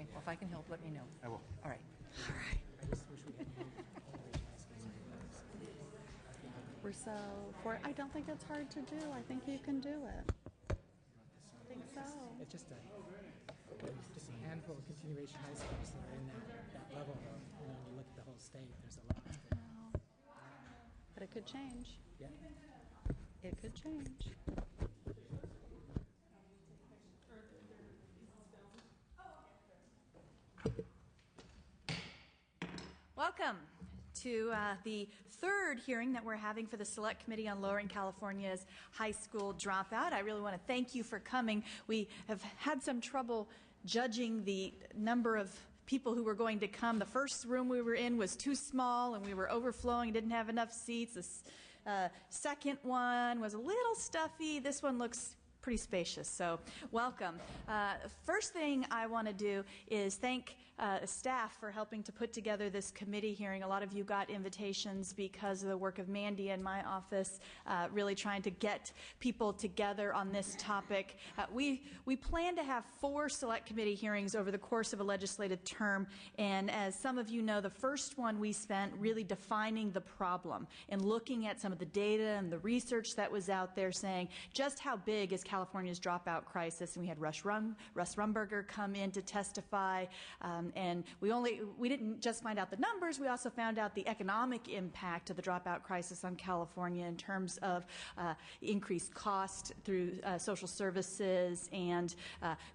Okay, well, if I can help, let me know. I will. All right. All right. I just wish we had more We're so for. I don't think it's hard to do. I think you can do it. I think so. It's just a handful of continuation high schools that are in that level, though. You know, when you look at the whole state, there's a lot. But it could change. Yeah. It could change. Welcome to the third hearing that we're having for the Select Committee on Lowering California's High School Dropout. I really want to thank you for coming. We have had some trouble judging the number of people who were going to come. The first room we were in was too small and we were overflowing, didn't have enough seats. The second one was a little stuffy. This one looks pretty spacious, so welcome. First thing I want to do is thank staff for helping to put together this committee hearing. A lot of you got invitations because of the work of Mandy and my office, really trying to get people together on this topic. We plan to have 4 select committee hearings over the course of a legislative term, and as some of you know, the first one we spent really defining the problem and looking at some of the data and the research that was out there saying just how big is California's dropout crisis. And we had Russ Rumberger come in to testify, and we didn't just find out the numbers, we also found out the economic impact of the dropout crisis on California in terms of increased cost through social services and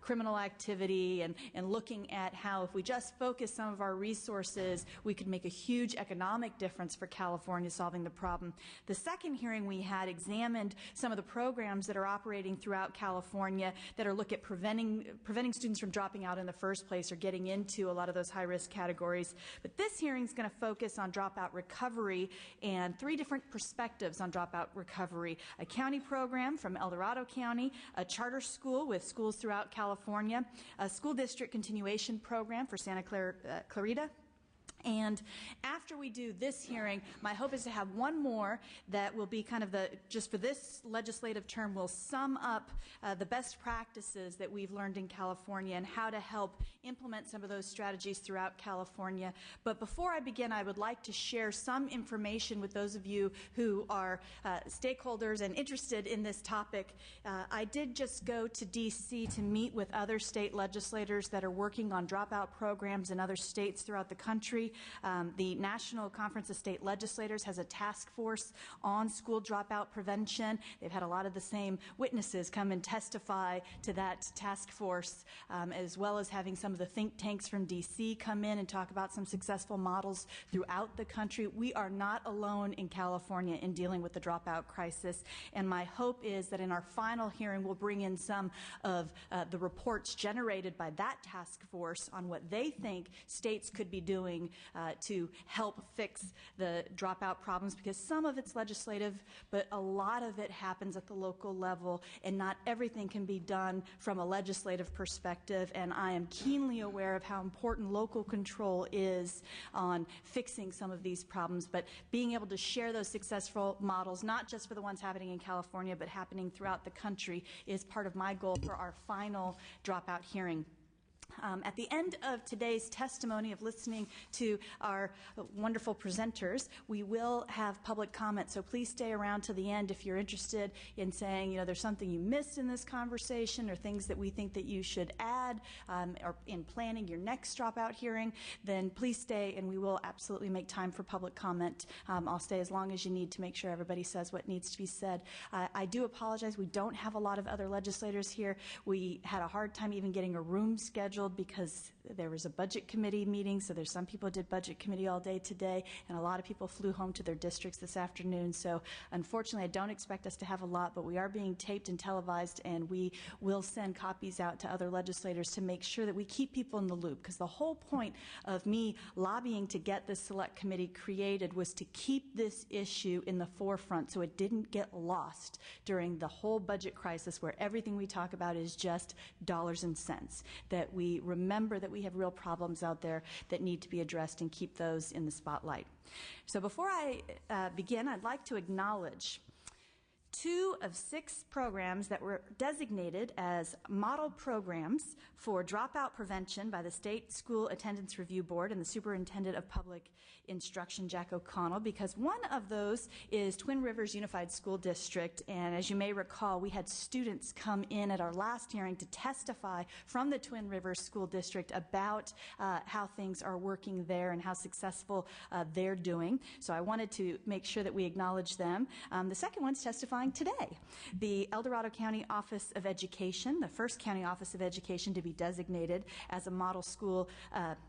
criminal activity, and looking at how if we just focus some of our resources, we could make a huge economic difference for California solving the problem. The second hearing we had examined some of the programs that are operating throughout California that are look at preventing students from dropping out in the first place or getting into a lot of those high-risk categories. But this hearing is going to focus on dropout recovery and 3 different perspectives on dropout recovery. A county program from El Dorado County, a charter school with schools throughout California, a school district continuation program for Santa Clarita. And after we do this hearing, my hope is to have one more that will be kind of just for this legislative term, will sum up the best practices that we've learned in California and how to help implement some of those strategies throughout California. But before I begin, I would like to share some information with those of you who are stakeholders and interested in this topic. I did just go to D.C. to meet with other state legislators that are working on dropout programs in other states throughout the country. The National Conference of State Legislators has a task force on school dropout prevention. They've had a lot of the same witnesses come and testify to that task force, as well as having some of the think tanks from D.C. come in and talk about some successful models throughout the country. We are not alone in California in dealing with the dropout crisis, and my hope is that in our final hearing we'll bring in some of the reports generated by that task force on what they think states could be doing to help fix the dropout problems, because some of it's legislative, but a lot of it happens at the local level, and not everything can be done from a legislative perspective. And I am keenly aware of how important local control is on fixing some of these problems, but being able to share those successful models, not just for the ones happening in California, but happening throughout the country, is part of my goal for our final dropout hearing. At the end of today's testimony of listening to our wonderful presenters, we will have public comment, so please stay around to the end if you're interested in saying, there's something you missed in this conversation or things that we think that you should add, or in planning your next dropout hearing, then please stay and we will absolutely make time for public comment. I'll stay as long as you need to make sure everybody says what needs to be said. I do apologize, we don't have a lot of other legislators here. We had a hard time even getting a room scheduled because there was a budget committee meeting, so there's some people who did budget committee all day today, and a lot of people flew home to their districts this afternoon. So unfortunately, I don't expect us to have a lot, but we are being taped and televised, and we will send copies out to other legislators to make sure that we keep people in the loop, because the whole point of me lobbying to get this select committee created was to keep this issue in the forefront so it didn't get lost during the whole budget crisis where everything we talk about is just dollars and cents, that we remember that we have real problems out there that need to be addressed and keep those in the spotlight. So before I begin, I'd like to acknowledge 2 of 6 programs that were designated as model programs for dropout prevention by the State School Attendance Review Board and the Superintendent of Public Instruction, Jack O'Connell, because one of those is Twin Rivers Unified School District. And as you may recall, we had students come in at our last hearing to testify from the Twin Rivers School District about how things are working there and how successful they're doing. So I wanted to make sure that we acknowledge them. The second one's testifying today. The El Dorado County Office of Education, the first county office of education to be designated as a model school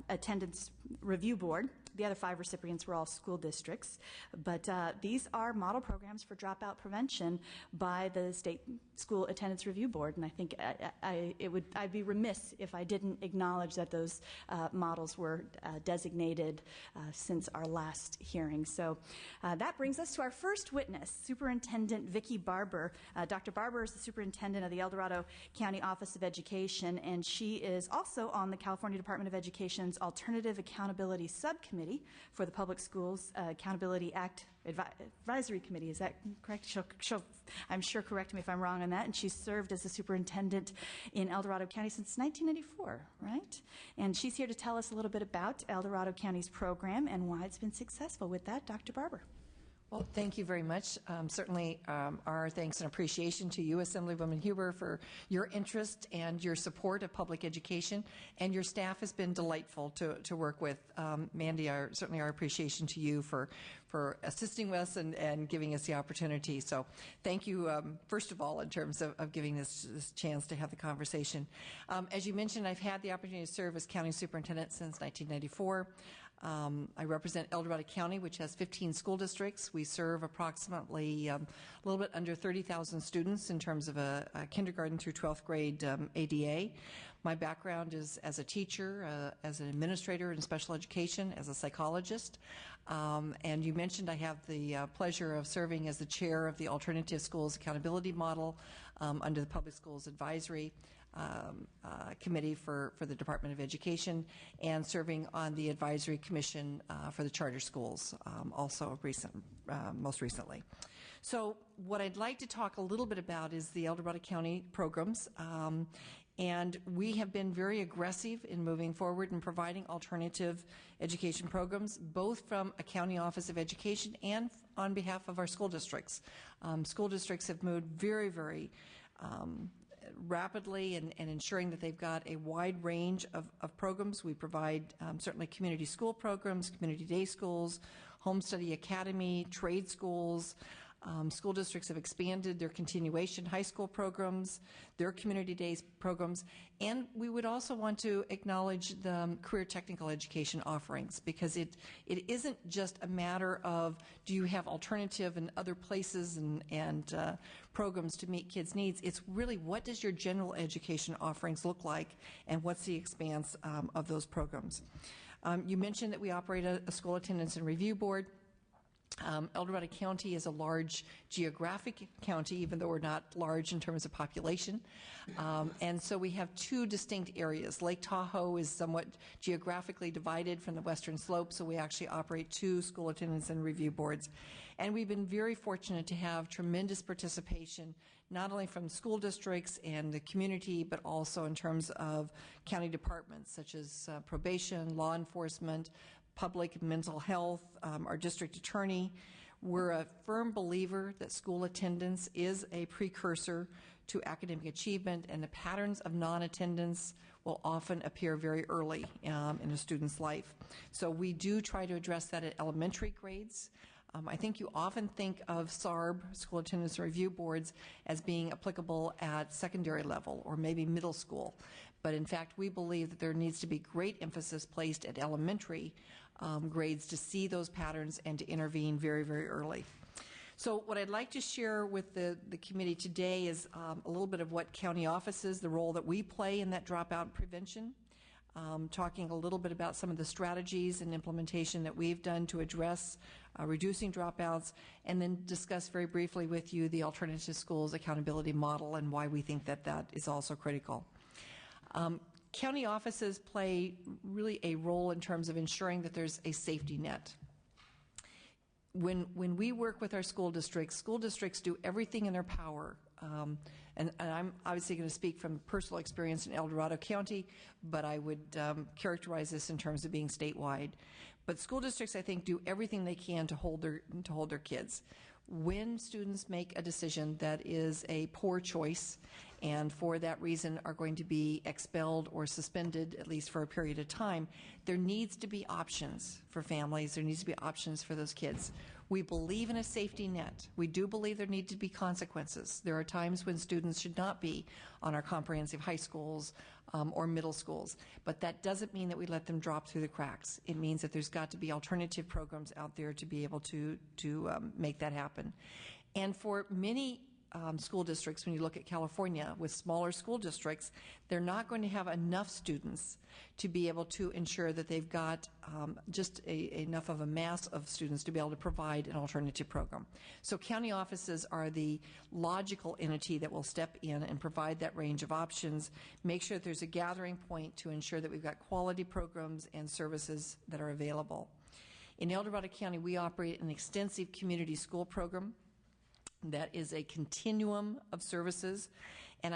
attendance review board. The other 5 recipients were all school districts, but these are model programs for dropout prevention by the State School Attendance Review Board, and I think I'd be remiss if I didn't acknowledge that those models were designated since our last hearing. So that brings us to our first witness, Superintendent Vicki Barber. Dr. Barber is the superintendent of the El Dorado County Office of Education, and she is also on the California Department of Education's Alternative Accountability Subcommittee for the Public Schools Accountability Act Advisory Committee. Is that correct? She'll, I'm sure, correct me if I'm wrong on that. And she's served as the superintendent in El Dorado County since 1994, right? And she's here to tell us a little bit about El Dorado County's program and why it's been successful. With that, Dr. Barber. Well, thank you very much. Certainly our thanks and appreciation to you, Assemblywoman Huber, for your interest and your support of public education, and your staff has been delightful to work with. Mandy, certainly our appreciation to you for assisting us and giving us the opportunity. So thank you, first of all, in terms of giving this chance to have the conversation. As you mentioned, I've had the opportunity to serve as county superintendent since 1994. I represent El Dorado County, which has 15 school districts. We serve approximately a little bit under 30,000 students in terms of a kindergarten through 12th grade ADA. My background is as a teacher, as an administrator in special education, as a psychologist. And you mentioned I have the pleasure of serving as the chair of the Alternative Schools Accountability Model under the Public Schools Advisory Committee for the Department of Education, and serving on the Advisory Commission for the Charter Schools, also most recently. So what I'd like to talk a little bit about is the El Dorado County programs. And we have been very aggressive in moving forward and providing alternative education programs, both from a county office of education and on behalf of our school districts. School districts have moved very, very rapidly and ensuring that they've got a wide range of programs. We provide certainly community school programs, community day schools, home study academy, trade schools. School districts have expanded their continuation high school programs, their community days programs, and we would also want to acknowledge the career technical education offerings, because it isn't just a matter of do you have alternative and other places and programs to meet kids' needs. It's really what does your general education offerings look like, and what's the expanse of those programs. You mentioned that we operate a school attendance and review board. El Dorado County is a large geographic county, even though we're not large in terms of population. And so we have 2 distinct areas. Lake Tahoe is somewhat geographically divided from the western slope, so we actually operate 2 school attendance and review boards. And we've been very fortunate to have tremendous participation, not only from school districts and the community, but also in terms of county departments such as probation, law enforcement, public mental health, our district attorney. We're a firm believer that school attendance is a precursor to academic achievement, and the patterns of non-attendance will often appear very early in a student's life. So we do try to address that at elementary grades. I think you often think of SARB, School Attendance Review Boards, as being applicable at secondary level or maybe middle school. But in fact, we believe that there needs to be great emphasis placed at elementary grades to see those patterns and to intervene very, very early. So what I'd like to share with the committee today is a little bit of what county offices, the role that we play in that dropout prevention, talking a little bit about some of the strategies and implementation that we've done to address reducing dropouts, and then discuss very briefly with you the Alternative Schools Accountability Model and why we think that that is also critical. County offices play really a role in terms of ensuring that there's a safety net. when we work with our school districts do everything in their power. And I'm obviously going to speak from personal experience in El Dorado County, but I would characterize this in terms of being statewide. But school districts, I think, do everything they can to hold their kids. When students make a decision that is a poor choice, and for that reason are going to be expelled or suspended, at least for a period of time, there needs to be options for families. There needs to be options for those kids. We believe in a safety net. We do believe there need to be consequences. There are times when students should not be on our comprehensive high schools or middle schools, but that doesn't mean that we let them drop through the cracks. It means that there's got to be alternative programs out there to be able to make that happen. And for many school districts, when you look at California with smaller school districts, they're not going to have enough students to be able to ensure that they've got enough of a mass of students to be able to provide an alternative program. So county offices are the logical entity that will step in and provide that range of options, make sure that there's a gathering point to ensure that we've got quality programs and services that are available. In El Dorado County, we operate an extensive community school program that is a continuum of services, and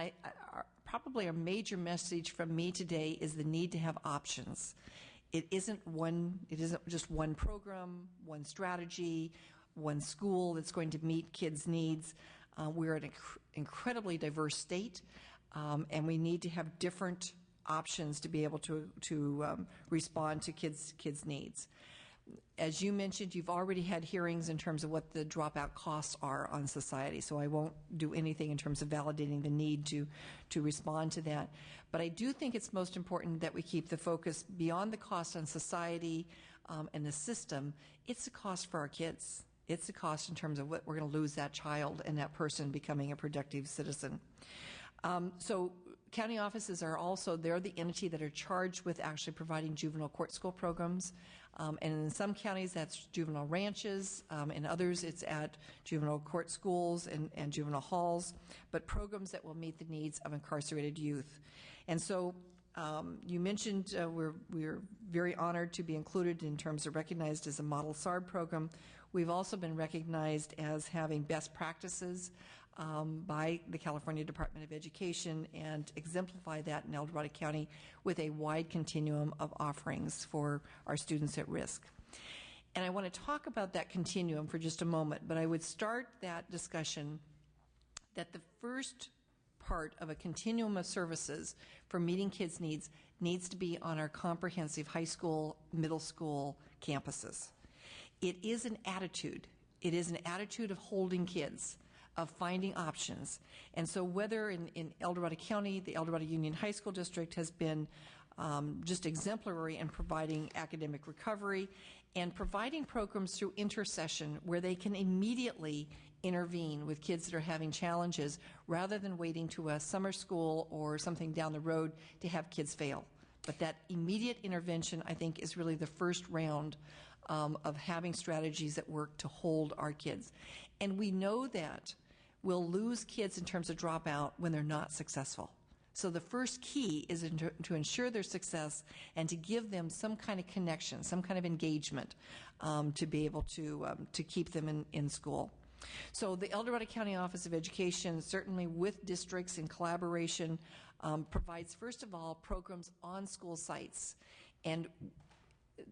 probably a major message from me today is the need to have options. It isn't just one program, one strategy, one school that's going to meet kids' needs. We're an incredibly diverse state, and we need to have different options to be able to respond to kids' needs. As you mentioned, you've already had hearings in terms of what the dropout costs are on society, so I won't do anything in terms of validating the need to respond to that. But I do think it's most important that we keep the focus beyond the cost on society and the system. It's a cost for our kids. It's a cost in terms of what we're going to lose that child and that person becoming a productive citizen. So county offices are also, they're the entity that are charged with actually providing juvenile court school programs. And in some counties, that's juvenile ranches. In others, it's at juvenile court schools and juvenile halls, but programs that will meet the needs of incarcerated youth. And so you mentioned we're very honored to be included in terms of recognized as a model SARB program. We've also been recognized as having best practices by the California Department of Education and exemplify that in El Dorado County with a wide continuum of offerings for our students at risk. And I want to talk about that continuum for just a moment, but I would start that discussion that the first part of a continuum of services for meeting kids' needs to be on our comprehensive high school, middle school campuses. It is an attitude. It is an attitude of holding kids, of finding options. And so whether in El Dorado County, the El Dorado Union High School District has been just exemplary in providing academic recovery and providing programs through intercession where they can immediately intervene with kids that are having challenges rather than waiting to a summer school or something down the road to have kids fail. But that immediate intervention, I think, is really the first round of having strategies that work to hold our kids. And we know that we'll lose kids in terms of dropout when they're not successful. So the first key is to ensure their success and to give them some kind of connection, some kind of engagement to be able to keep them in school. So the El Dorado County Office of Education, certainly with districts in collaboration, provides, first of all, programs on school sites. And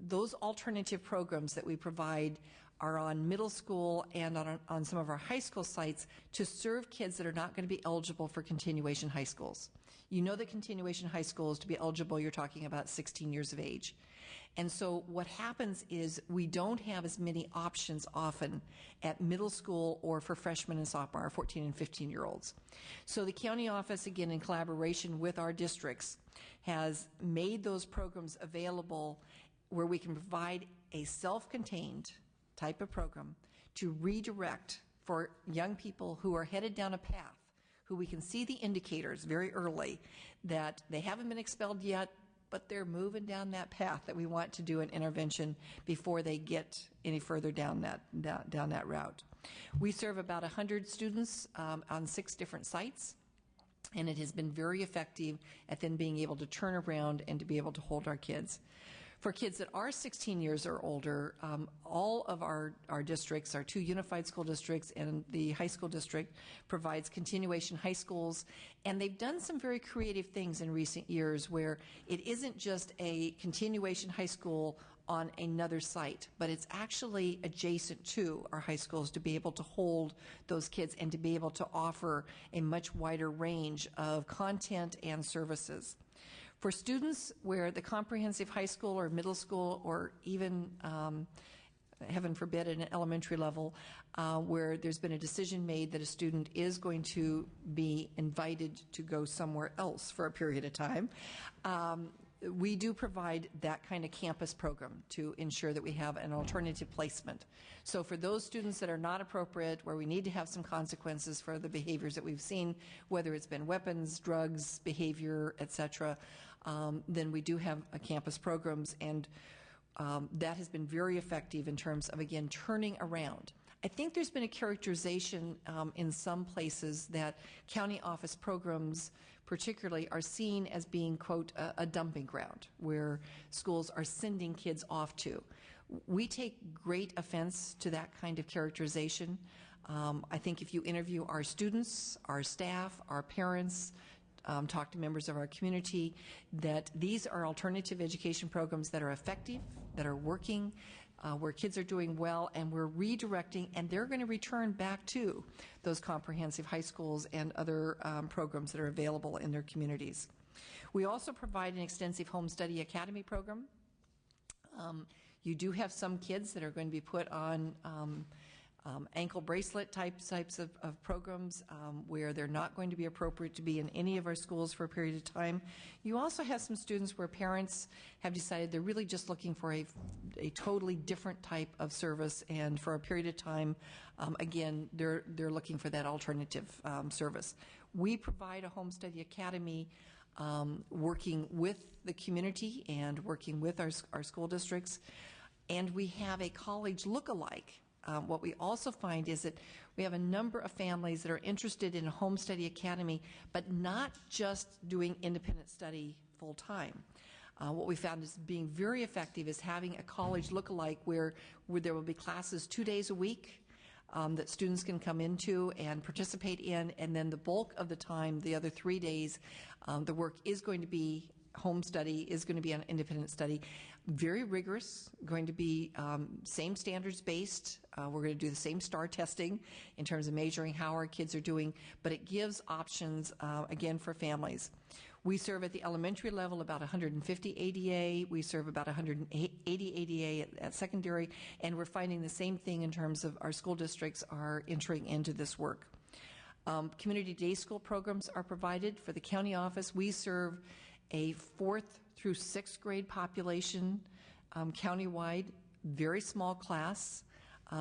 those alternative programs that we provide are on middle school and on some of our high school sites to serve kids that are not going to be eligible for continuation high schools. You know that continuation high schools, to be eligible, you're talking about 16 years of age. And so what happens is we don't have as many options often at middle school or for freshmen and sophomore, 14 and 15-year-olds. So the county office, again, in collaboration with our districts, has made those programs available where we can provide a self-contained type of program to redirect for young people who are headed down a path, who we can see the indicators very early that they haven't been expelled yet, but they're moving down that path that we want to do an intervention before they get any further down that route. We serve about 100 students on 6 different sites, and it has been very effective at then being able to turn around and to be able to hold our kids. For kids that are 16 years or older, all of our districts, our 2 unified school districts and the high school district, provides continuation high schools. And they've done some very creative things in recent years where it isn't just a continuation high school on another site, but it's actually adjacent to our high schools to be able to hold those kids and to be able to offer a much wider range of content and services. For students where the comprehensive high school or middle school or even, heaven forbid, at an elementary level, where there's been a decision made that a student is going to be invited to go somewhere else for a period of time, we do provide that kind of campus program to ensure that we have an alternative placement. So for those students that are not appropriate, where we need to have some consequences for the behaviors that we've seen, whether it's been weapons, drugs, behavior, etc., then we do have campus programs, and that has been very effective in terms of, again, turning around. I think there's been a characterization in some places that county office programs particularly are seen as being, quote, a dumping ground where schools are sending kids off to. We take great offense to that kind of characterization. I think if you interview our students, our staff, our parents, talk to members of our community, that these are alternative education programs that are effective, that are working, where kids are doing well, and we're redirecting, and they're going to return back to those comprehensive high schools and other programs that are available in their communities. We also provide an extensive home study academy program. You do have some kids that are going to be put on ankle bracelet types of programs where they're not going to be appropriate to be in any of our schools for a period of time. You also have some students where parents have decided they're really just looking for a totally different type of service, and for a period of time, again, they're looking for that alternative service. We provide a home study academy working with the community and working with our school districts, and we have a college look-alike. What we also find is that we have a number of families that are interested in a home study academy, but not just doing independent study full-time. What we found is being very effective is having a college look-alike where there will be classes 2 days a week that students can come into and participate in, and then the bulk of the time, the other 3 days, the work is going to be home study, is going to be an independent study. Very rigorous, going to be same standards based. We're going to do the same STAR testing in terms of measuring how our kids are doing, but it gives options, again, for families. We serve at the elementary level about 150 ADA. We serve about 180 ADA at secondary, and we're finding the same thing in terms of our school districts are entering into this work. Community day school programs are provided for the county office. We serve a 4th through 6th grade population countywide, very small class,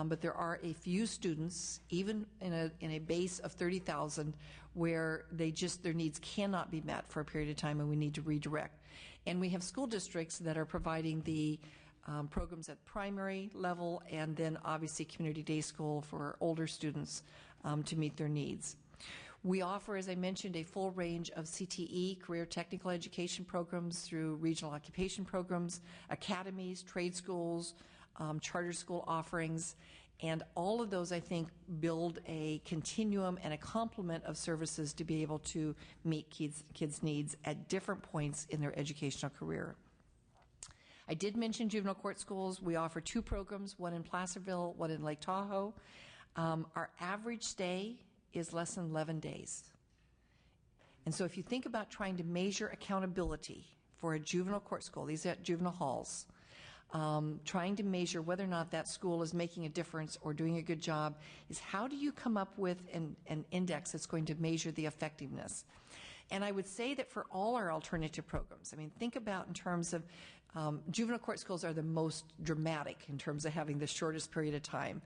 but there are a few students, even in a base of 30,000, where their needs cannot be met for a period of time, and we need to redirect. And we have school districts that are providing the programs at primary level, and then obviously community day school for older students to meet their needs. We offer, as I mentioned, a full range of CTE, career technical education programs, through regional occupation programs, academies, trade schools, charter school offerings, and all of those, I think, build a continuum and a complement of services to be able to meet kids' needs at different points in their educational career. I did mention juvenile court schools. We offer 2 programs, one in Placerville, one in Lake Tahoe. Our average stay is less than 11 days. And so if you think about trying to measure accountability for a juvenile court school, these are juvenile halls, trying to measure whether or not that school is making a difference or doing a good job, is how do you come up with an index that's going to measure the effectiveness? And I would say that for all our alternative programs, I mean, think about in terms of juvenile court schools are the most dramatic in terms of having the shortest period of time.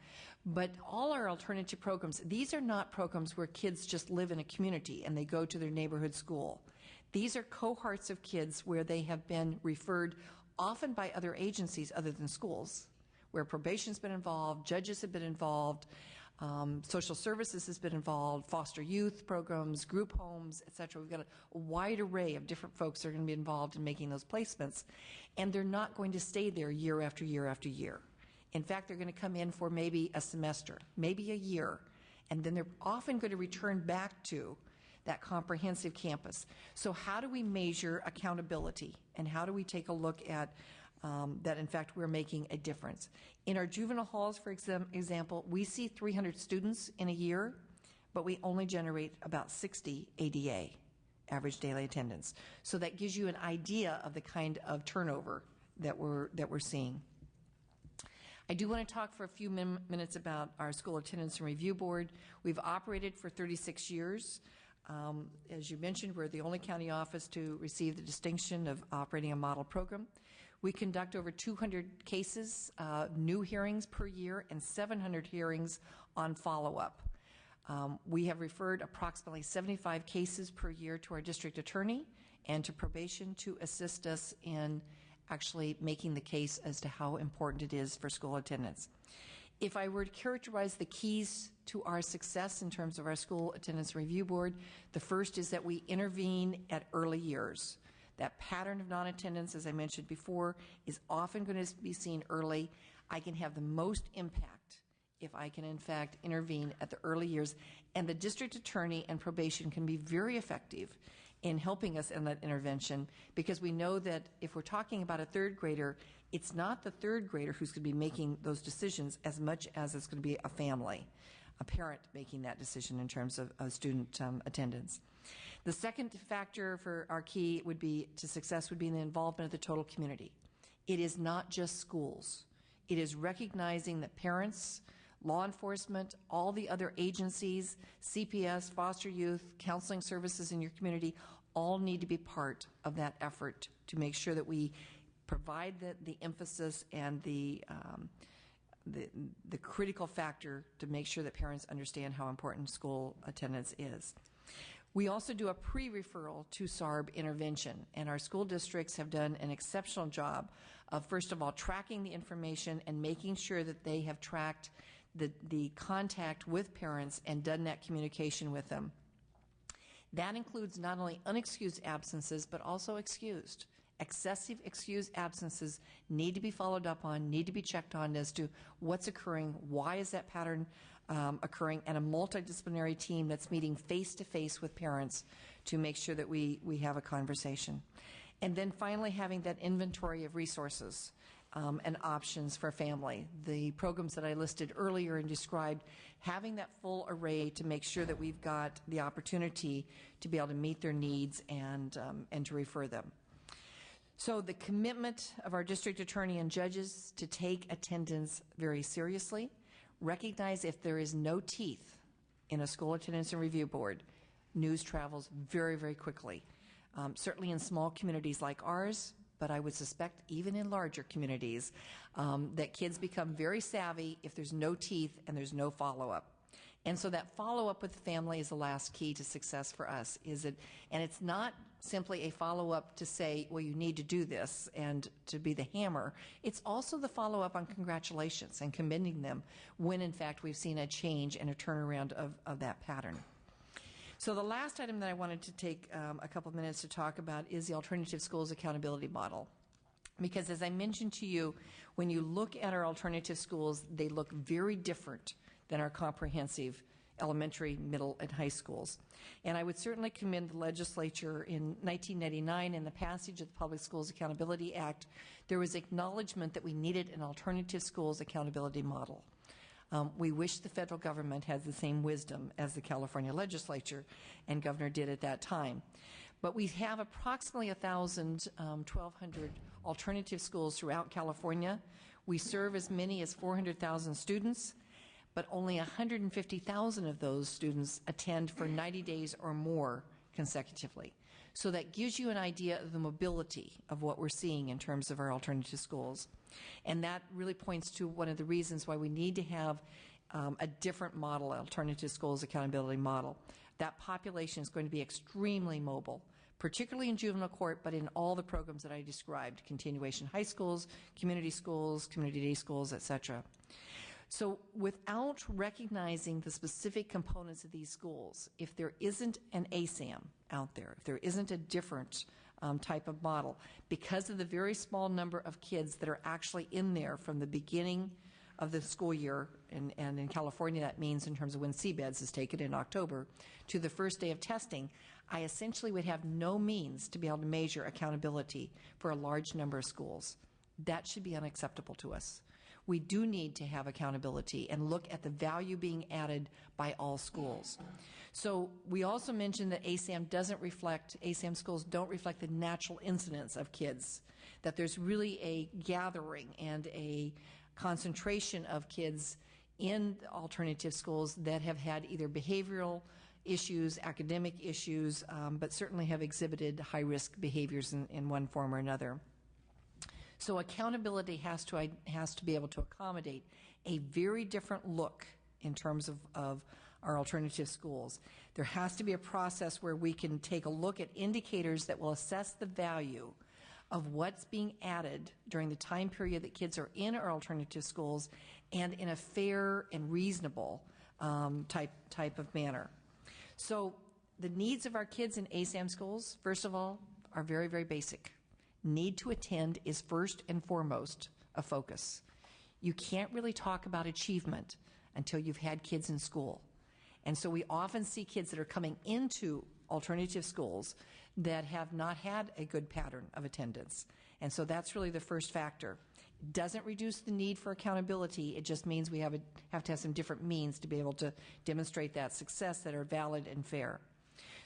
But all our alternative programs, these are not programs where kids just live in a community and they go to their neighborhood school. These are cohorts of kids where they have been referred often by other agencies other than schools, where probation's been involved, judges have been involved, Social services has been involved, foster youth programs, group homes, et cetera. We've got a wide array of different folks that are going to be involved in making those placements, and they're not going to stay there year after year after year. In fact, they're going to come in for maybe a semester, maybe a year, and then they're often going to return back to that comprehensive campus. So how do we measure accountability, and how do we take a look at that, in fact, we're making a difference? In our juvenile halls, for example, we see 300 students in a year, but we only generate about 60 ADA, average daily attendance. So that gives you an idea of the kind of turnover that we're seeing. I do want to talk for a few minutes about our School Attendance and Review Board. We've operated for 36 years. As you mentioned, we're the only county office to receive the distinction of operating a model program. We conduct over 200 cases, new hearings per year, and 700 hearings on follow-up. We have referred approximately 75 cases per year to our district attorney and to probation to assist us in actually making the case as to how important it is for school attendance. If I were to characterize the keys to our success in terms of our School Attendance Review Board, the first is that we intervene at early years. That pattern of non-attendance, as I mentioned before, is often going to be seen early. I can have the most impact if I can, in fact, intervene at the early years. And the district attorney and probation can be very effective in helping us in that intervention, because we know that if we're talking about a third grader, it's not the third grader who's going to be making those decisions as much as it's going to be a family, a parent making that decision in terms of student attendance. The second factor for our key would be to success would be in the involvement of the total community. It is not just schools. It is recognizing that parents, law enforcement, all the other agencies, CPS, foster youth, counseling services in your community, all need to be part of that effort to make sure that we provide the emphasis and the critical factor to make sure that parents understand how important school attendance is. We also do a pre-referral to SARB intervention, and our school districts have done an exceptional job of, first of all, tracking the information and making sure that they have tracked the contact with parents and done that communication with them. That includes not only unexcused absences, but also excused. Excessive excused absences need to be followed up on, need to be checked on as to what's occurring, why is that pattern occurring, and a multidisciplinary team that's meeting face-to-face with parents to make sure that we have a conversation. And then finally having that inventory of resources and options for family. The programs that I listed earlier and described, having that full array to make sure that we've got the opportunity to be able to meet their needs and to refer them. So the commitment of our district attorney and judges to take attendance very seriously, recognize if there is no teeth in a school attendance and review board, news travels very, very quickly. Certainly in small communities like ours, but I would suspect even in larger communities, that kids become very savvy if there's no teeth and there's no follow-up. And so that follow-up with the family is the last key to success for us. And it's not simply a follow-up to say, well, you need to do this and to be the hammer. It's also the follow-up on congratulations and commending them when, in fact, we've seen a change and a turnaround of that pattern. So the last item that I wanted to take a couple of minutes to talk about is the Alternative Schools Accountability Model. Because as I mentioned to you, when you look at our alternative schools, they look very different than our comprehensive elementary, middle, and high schools. And I would certainly commend the legislature in 1999 in the passage of the Public Schools Accountability Act. There was acknowledgement that we needed an alternative schools accountability model. We wish the federal government had the same wisdom as the California legislature and governor did at that time. But we have approximately 1,200 alternative schools throughout California. We serve as many as 400,000 students, but only 150,000 of those students attend for 90 days or more consecutively. So that gives you an idea of the mobility of what we're seeing in terms of our alternative schools. And that really points to one of the reasons why we need to have a different model, alternative schools accountability model. That population is going to be extremely mobile, particularly in juvenile court, but in all the programs that I described, continuation high schools, community day schools, et cetera. So without recognizing the specific components of these schools, if there isn't an ASAM out there, if there isn't a different type of model, because of the very small number of kids that are actually in there from the beginning of the school year, and in California that means in terms of when CBEDS is taken in October, to the first day of testing, I essentially would have no means to be able to measure accountability for a large number of schools. That should be unacceptable to us. We do need to have accountability and look at the value being added by all schools. So we also mentioned that ASAM schools don't reflect the natural incidence of kids, that there's really a gathering and a concentration of kids in alternative schools that have had either behavioral issues, academic issues, but certainly have exhibited high-risk behaviors in one form or another. So accountability has to be able to accommodate a very different look in terms of our alternative schools. There has to be a process where we can take a look at indicators that will assess the value of what's being added during the time period that kids are in our alternative schools, and in a fair and reasonable type of manner. So the needs of our kids in ASAM schools, first of all, are very, very basic. Need to attend is first and foremost a focus. You can't really talk about achievement until you've had kids in school. And so we often see kids that are coming into alternative schools that have not had a good pattern of attendance. And so that's really the first factor. It doesn't reduce the need for accountability. It just means we have to have some different means to be able to demonstrate that success that are valid and fair.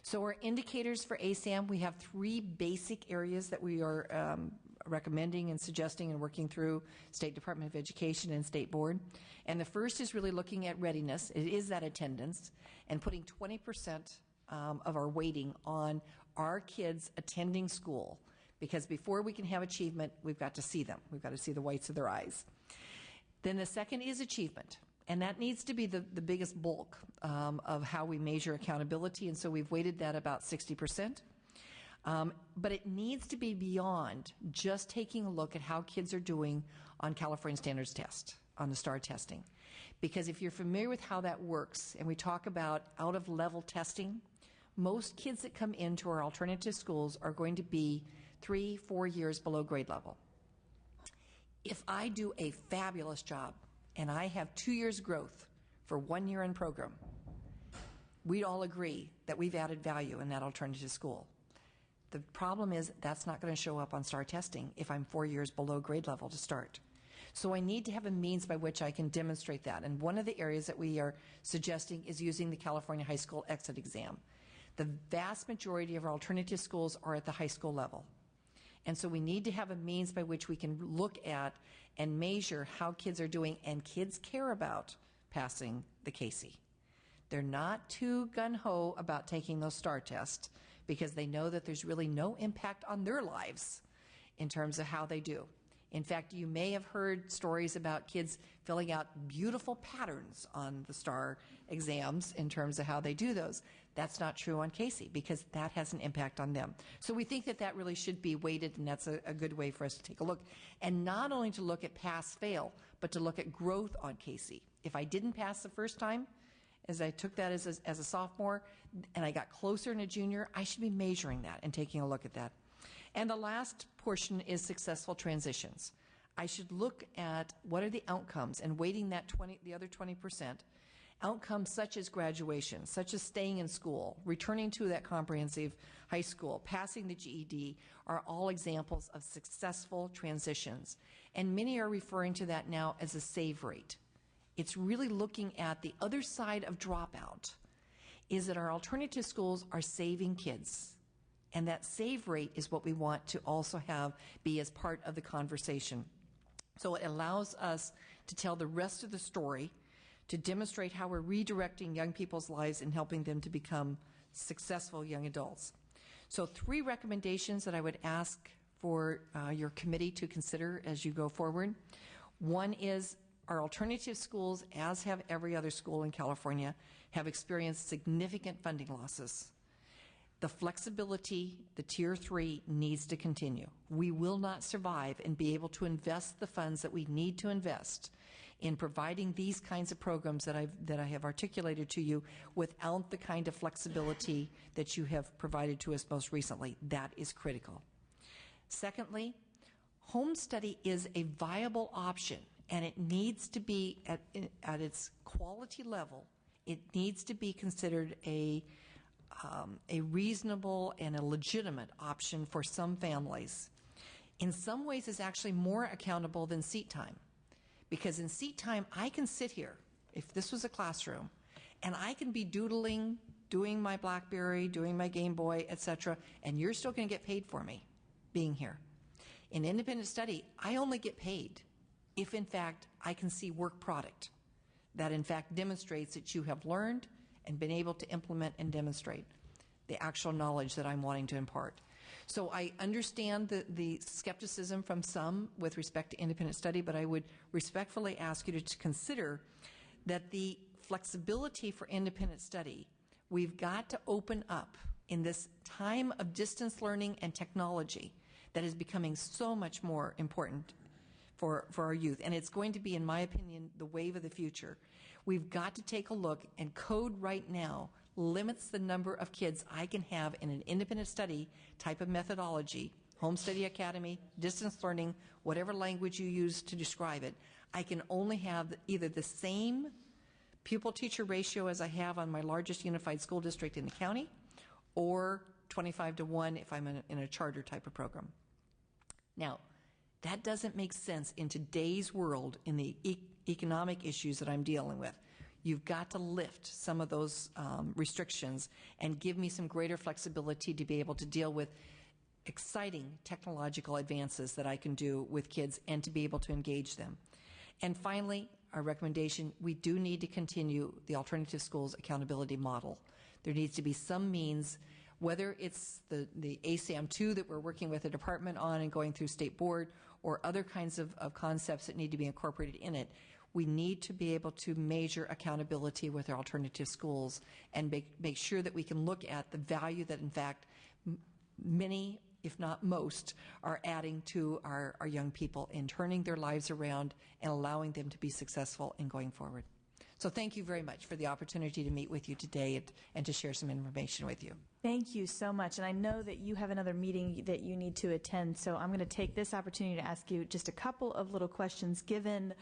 So our indicators for ASAM, we have 3 basic areas that we are recommending and suggesting and working through State Department of Education and State Board. And the first is really looking at readiness. It is that attendance, and putting 20% of our weighting on our kids attending school, because before we can have achievement, we've got to see them. We've got to see the whites of their eyes. Then the second is achievement. And that needs to be the biggest bulk of how we measure accountability, and so we've weighted that about 60%. But it needs to be beyond just taking a look at how kids are doing on California Standards Test, on the STAR testing. Because if you're familiar with how that works, and we talk about out-of-level testing, most kids that come into our alternative schools are going to be 3-4 years below grade level. If I do a fabulous job, and I have 2 years growth for 1 year in program, we'd all agree that we've added value in that alternative school. The problem is that's not going to show up on STAR testing if I'm 4 years below grade level to start. So I need to have a means by which I can demonstrate that. And one of the areas that we are suggesting is using the California High School Exit Exam. The vast majority of our alternative schools are at the high school level. And so we need to have a means by which we can look at and measure how kids are doing, and kids care about passing the CASE. They're not too gung-ho about taking those STAR tests because they know that there's really no impact on their lives in terms of how they do. In fact, you may have heard stories about kids filling out beautiful patterns on the STAR exams in terms of how they do those. That's not true on CASE because that has an impact on them. So we think that that really should be weighted, and that's a good way for us to take a look. And not only to look at pass-fail, but to look at growth on CASE. If I didn't pass the first time, as I took that as a sophomore, and I got closer in a junior, I should be measuring that and taking a look at that. And the last portion is successful transitions. I should look at what are the outcomes and weighting that the other 20%. Outcomes such as graduation, such as staying in school, returning to that comprehensive high school, passing the GED, are all examples of successful transitions. And many are referring to that now as a save rate. It's really looking at the other side of dropout, is that our alternative schools are saving kids. And that save rate is what we want to also have be as part of the conversation. So it allows us to tell the rest of the story, to demonstrate how we're redirecting young people's lives and helping them to become successful young adults. So 3 recommendations that I would ask for your committee to consider as you go forward. One is our alternative schools, as have every other school in California, have experienced significant funding losses. The flexibility, the Tier 3, needs to continue. We will not survive and be able to invest the funds that we need to invest in providing these kinds of programs that I have articulated to you without the kind of flexibility that you have provided to us most recently. That is critical. Secondly, home study is a viable option, and it needs to be at its quality level. It needs to be considered a reasonable and a legitimate option for some families. In some ways, it's actually more accountable than seat time, because in seat time, I can sit here, if this was a classroom, and I can be doodling, doing my BlackBerry, doing my Game Boy, etc., and you're still going to get paid for me being here. In independent study, I only get paid if, in fact, I can see work product that, in fact, demonstrates that you have learned and been able to implement and demonstrate the actual knowledge that I'm wanting to impart. So I understand the skepticism from some with respect to independent study, but I would respectfully ask you to consider that the flexibility for independent study, we've got to open up in this time of distance learning and technology that is becoming so much more important for our youth. And it's going to be, in my opinion, the wave of the future. We've got to take a look, and code right now limits the number of kids I can have in an independent study type of methodology, home study academy, distance learning, whatever language you use to describe it. I can only have either the same pupil-teacher ratio as I have on my largest unified school district in the county, or 25-to-1 if I'm in a charter type of program. Now, that doesn't make sense in today's world in the economic issues that I'm dealing with. You've got to lift some of those restrictions and give me some greater flexibility to be able to deal with exciting technological advances that I can do with kids and to be able to engage them. And finally, our recommendation, we do need to continue the alternative schools accountability model. There needs to be some means, whether it's the ASAM2 that we're working with the department on and going through state board, or other kinds of concepts that need to be incorporated in it. We need to be able to measure accountability with our alternative schools and make sure that we can look at the value that, in fact, many, if not most, are adding to our young people in turning their lives around and allowing them to be successful in going forward. So thank you very much for the opportunity to meet with you today and to share some information with you. Thank you so much. And I know that you have another meeting that you need to attend, so I'm going to take this opportunity to ask you just a couple of little questions. Given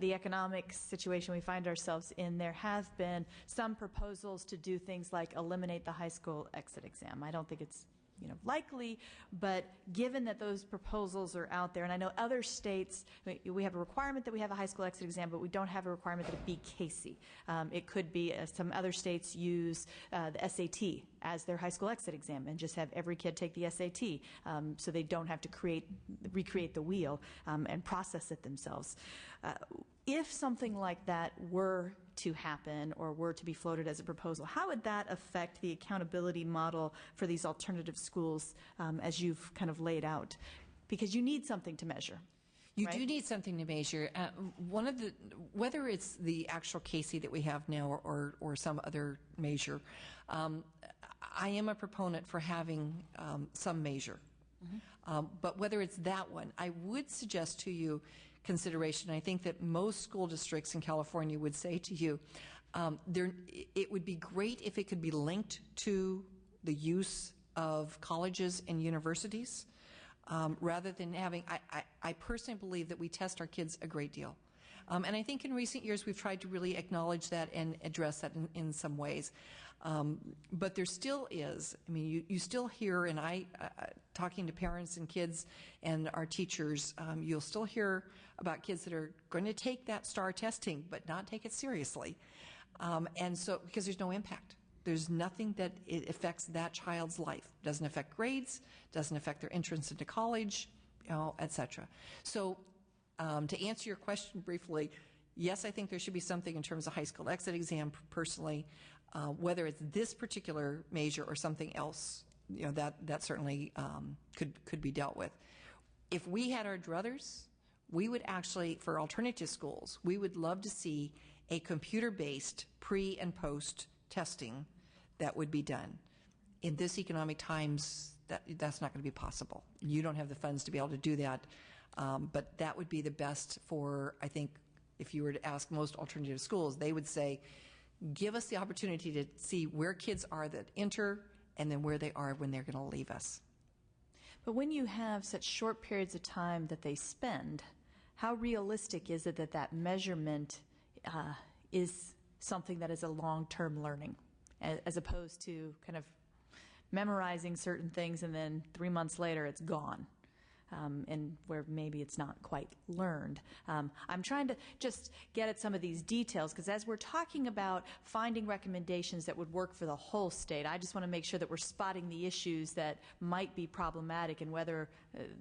the economic situation we find ourselves in, there have been some proposals to do things like eliminate the high school exit exam. I don't think it's likely, but given that those proposals are out there, and I know other states, we have a requirement that we have a high school exit exam, but we don't have a requirement that it be CASE. It could be, some other states use the SAT as their high school exit exam and just have every kid take the SAT, so they don't have to recreate the wheel and process it themselves. If something like that were to happen or were to be floated as a proposal, how would that affect the accountability model for these alternative schools as you've kind of laid out? Because you need something to measure. You right? do need something to measure. Whether it's the actual CASE that we have now or some other measure, I am a proponent for having some measure. Mm-hmm. But whether it's that one, I would suggest to you consideration. I think that most school districts in California would say to you, it would be great if it could be linked to the use of colleges and universities, rather than having, I personally believe that we test our kids a great deal. And I think in recent years we've tried to really acknowledge that and address that in some ways. But there still is, I mean, you still hear, and talking to parents and kids and our teachers, you'll still hear about kids that are going to take that STAR testing but not take it seriously. And so, because there's no impact. There's nothing that it affects that child's life. Doesn't affect grades, doesn't affect their entrance into college, et cetera. So to answer your question briefly, yes, I think there should be something in terms of high school exit exam personally. Whether it's this particular measure or something else, that certainly could be dealt with. If we had our druthers, we would actually, for alternative schools, we would love to see a computer-based pre and post testing that would be done. In this economic times, that's not going to be possible. You don't have the funds to be able to do that, but that would be the best for, I think, if you were to ask most alternative schools, they would say, give us the opportunity to see where kids are that enter and then where they are when they're going to leave us. But when you have such short periods of time that they spend, how realistic is it that that measurement is something that is a long-term learning, as opposed to kind of memorizing certain things and then 3 months later it's gone, and where maybe it's not quite learned. I'm trying to just get at some of these details, because as we're talking about finding recommendations that would work for the whole state, I just want to make sure that we're spotting the issues that might be problematic, and whether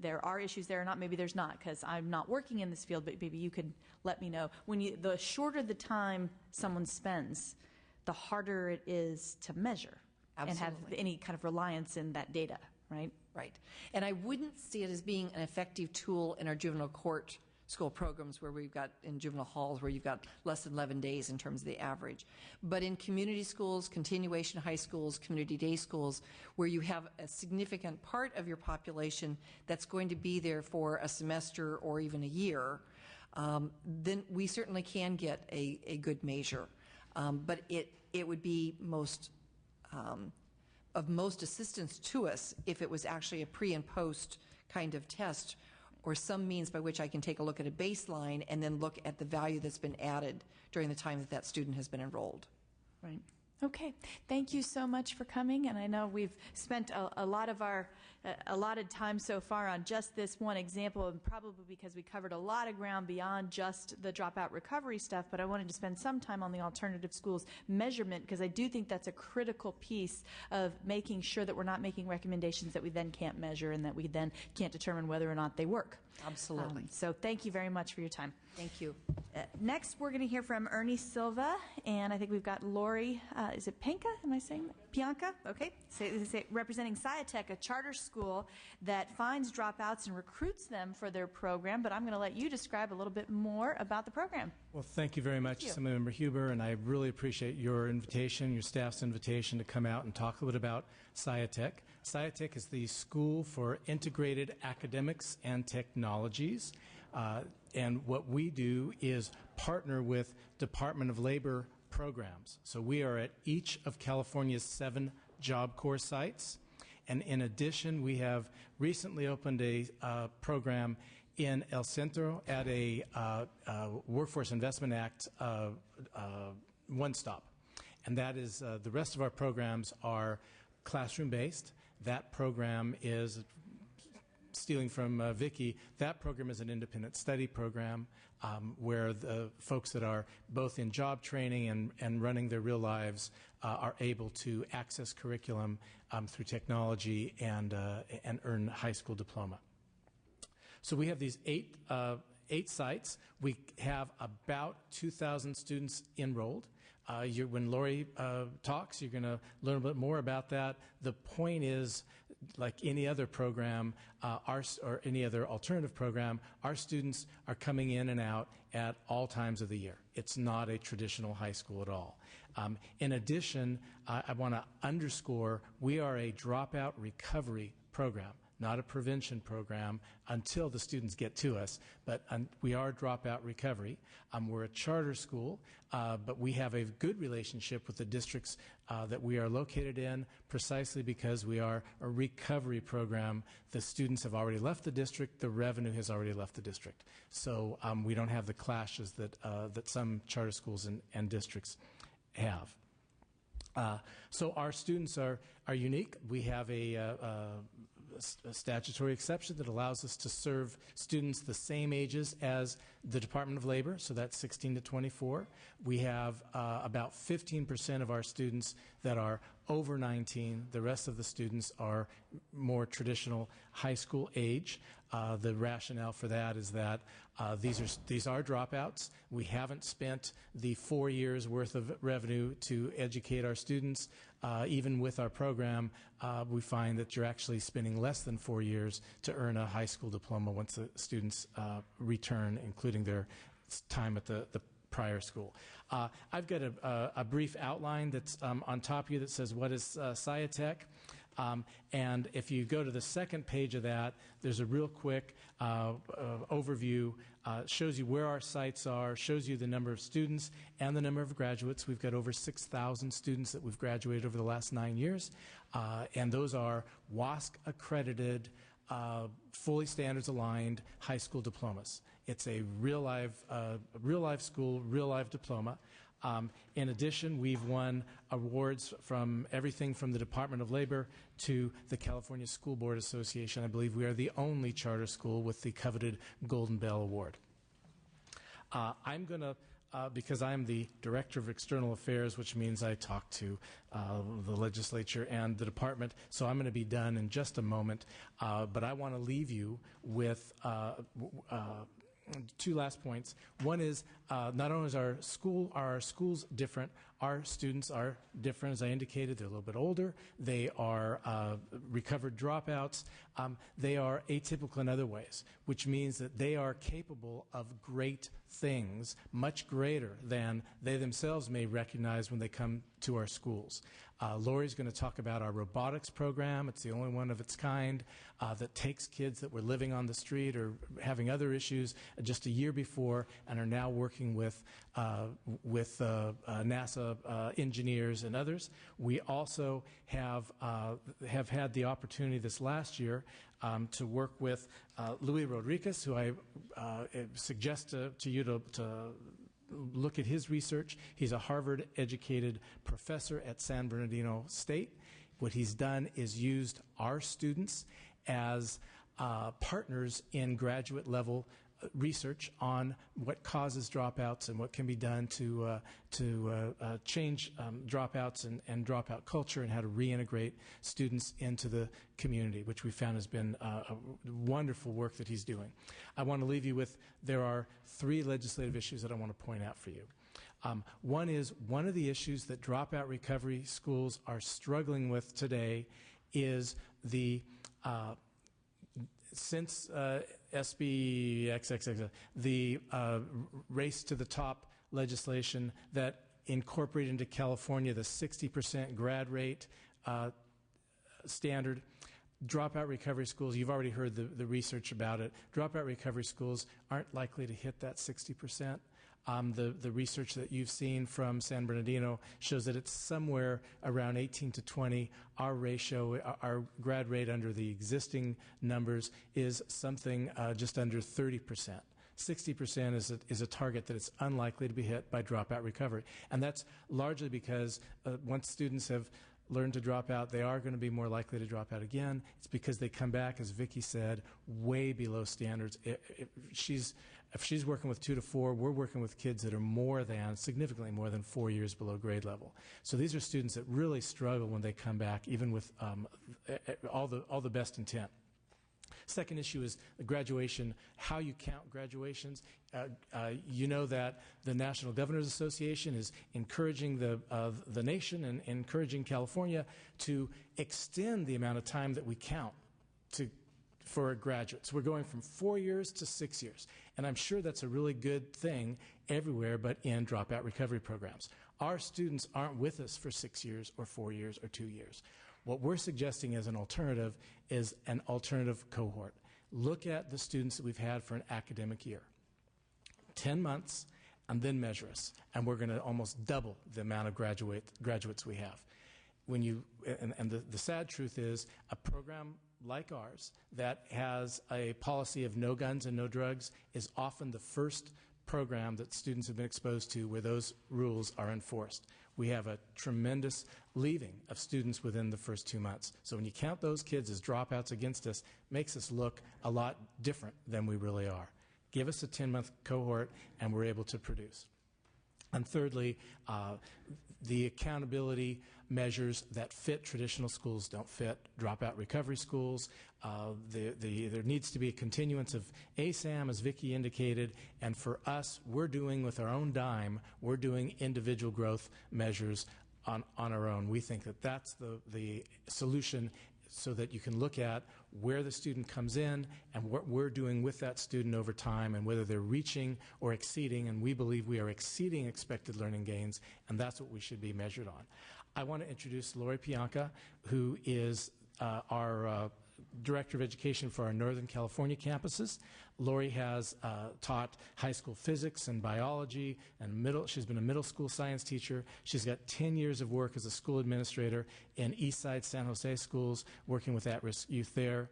there are issues there or not. Maybe there's not, because I'm not working in this field, but maybe you could let me know. The shorter the time someone spends, the harder it is to measure. Absolutely. And have any kind of reliance in that data, right? Right. And I wouldn't see it as being an effective tool in our juvenile court school programs where we've got in juvenile halls where you've got less than 11 days in terms of the average. But in community schools, continuation high schools, community day schools, where you have a significant part of your population that's going to be there for a semester or even a year, then we certainly can get a good measure. But it would be of most assistance to us if it was actually a pre and post kind of test, or some means by which I can take a look at a baseline and then look at the value that's been added during the time that that student has been enrolled. Right. Okay. Thank you so much for coming. And I know we've spent a lot of our allotted time so far on just this one example, and probably because we covered a lot of ground beyond just the dropout recovery stuff, but I wanted to spend some time on the alternative schools measurement, because I do think that's a critical piece of making sure that we're not making recommendations that we then can't measure and that we then can't determine whether or not they work. Absolutely. So thank you very much for your time. Thank you. Next, we're going to hear from Ernie Silva, and I think we've got Lori, is it Penka? Am I saying that? Pianka? Okay. Representing Sciatech, a charter school that finds dropouts and recruits them for their program, but I'm going to let you describe a little bit more about the program. Well, thank you very much, Assemblymember Huber, and I really appreciate your invitation, your staff's invitation to come out and talk a little bit about Sciatech. Sciatech is the School for Integrated Academics and Technologies. And what we do is partner with Department of Labor programs. So we are at each of California's 7 Job Corps sites. And in addition, we have recently opened a program in El Centro at a Workforce Investment Act one-stop. And that is, the rest of our programs are classroom-based. That program is, stealing from Vicki, that program is an independent study program where the folks that are both in job training and running their real lives are able to access curriculum through technology and earn a high school diploma. So we have these 8 sites. We have about 2,000 students enrolled. When Lori talks, you're going to learn a bit more about that. The point is, like any other program, or any other alternative program, our students are coming in and out at all times of the year. It's not a traditional high school at all. In addition, I want to underscore, we are a dropout recovery program, not a prevention program until the students get to us, but we are dropout recovery. We're a charter school, but we have a good relationship with the districts that we are located in, precisely because we are a recovery program. The students have already left the district, the revenue has already left the district. So we don't have the clashes that some charter schools and districts have. So our students are unique. We have a statutory exception that allows us to serve students the same ages as the Department of Labor, so that's 16 to 24. We have about 15% of our students that are over 19. The rest of the students are more traditional high school age. The rationale for that is that these are dropouts. We haven't spent the 4 years worth of revenue to educate our students. Even with our program, we find that you're actually spending less than 4 years to earn a high school diploma once the students return, including their time at the prior school. I've got a brief outline that's on top of you that says, what is Sciatech? And if you go to the second page of that, there's a real quick overview. Shows you where our sites are, shows you the number of students and the number of graduates. We've got over 6,000 students that we've graduated over the last 9 years. And those are WASC accredited, fully standards aligned high school diplomas. It's a real live school, real live diploma. In addition, we've won awards from everything from the Department of Labor to the California School Board Association. I believe we are the only charter school with the coveted Golden Bell Award. I'm going to, because I'm the Director of External Affairs, which means I talk to the legislature and the department, so I'm going to be done in just a moment. But I want to leave you with two last points. One is not only is our schools different, our students are different. As I indicated, they're a little bit older. They are recovered dropouts. They are atypical in other ways, which means that they are capable of great things, much greater than they themselves may recognize when they come to our schools. Lori's going to talk about our robotics program. It's the only one of its kind that takes kids that were living on the street or having other issues just a year before and are now working with NASA engineers and others. We also have had the opportunity this last year to work with Luis Rodriguez, who I suggest to you to look at his research. He's a Harvard-educated professor at San Bernardino State. What he's done is used our students as partners in graduate-level research on what causes dropouts and what can be done to change dropouts and dropout culture and how to reintegrate students into the community, which we found has been a wonderful work that he's doing. I want to leave you with, there are 3 legislative issues that I want to point out for you. One is, one of the issues that dropout recovery schools are struggling with today is the since SB XXX, the Race to the Top legislation that incorporated into California the 60% grad rate standard, dropout recovery schools, you've already heard the research about it, dropout recovery schools aren't likely to hit that 60%. The research that you've seen from San Bernardino shows that it's somewhere around 18 to 20. Our ratio, our grad rate under the existing numbers is something just under 30%. 60% is a target that it's unlikely to be hit by dropout recovery. And that's largely because once students have learned to drop out, they are going to be more likely to drop out again. It's because they come back, as Vicki said, way below standards. If she's working with 2 to 4, we're working with kids that are significantly more than 4 years below grade level. So these are students that really struggle when they come back, even with all the best intent. Second issue is graduation, how you count graduations. You know that the National Governors Association is encouraging the nation and encouraging California to extend the amount of time that we count for graduates. We're going from 4 years to 6 years. And I'm sure that's a really good thing everywhere but in dropout recovery programs. Our students aren't with us for 6 years or 4 years or 2 years. What we're suggesting as an alternative is an alternative cohort. Look at the students that we've had for an academic year. 10 months, and then measure us. And we're going to almost double the amount of graduates we have. The sad truth is, a program like ours that has a policy of no guns and no drugs is often the first program that students have been exposed to where those rules are enforced. We have a tremendous leaving of students within the first 2 months. So when you count those kids as dropouts against us, makes us look a lot different than we really are. Give us a 10-month cohort and we're able to produce. And thirdly, the accountability measures that fit traditional schools don't fit dropout recovery schools. There needs to be a continuance of ASAM, as Vicki indicated, and for us, we're doing with our own dime, we're doing individual growth measures on our own. We think that that's the solution, so that you can look at where the student comes in and what we're doing with that student over time and whether they're reaching or exceeding, and we believe we are exceeding expected learning gains, and that's what we should be measured on. I want to introduce Lori Pianka, who is our Director of Education for our Northern California campuses. Lori has taught high school physics and biology, and she's been a middle school science teacher. She's got 10 years of work as a school administrator in Eastside San Jose schools, working with at-risk youth there.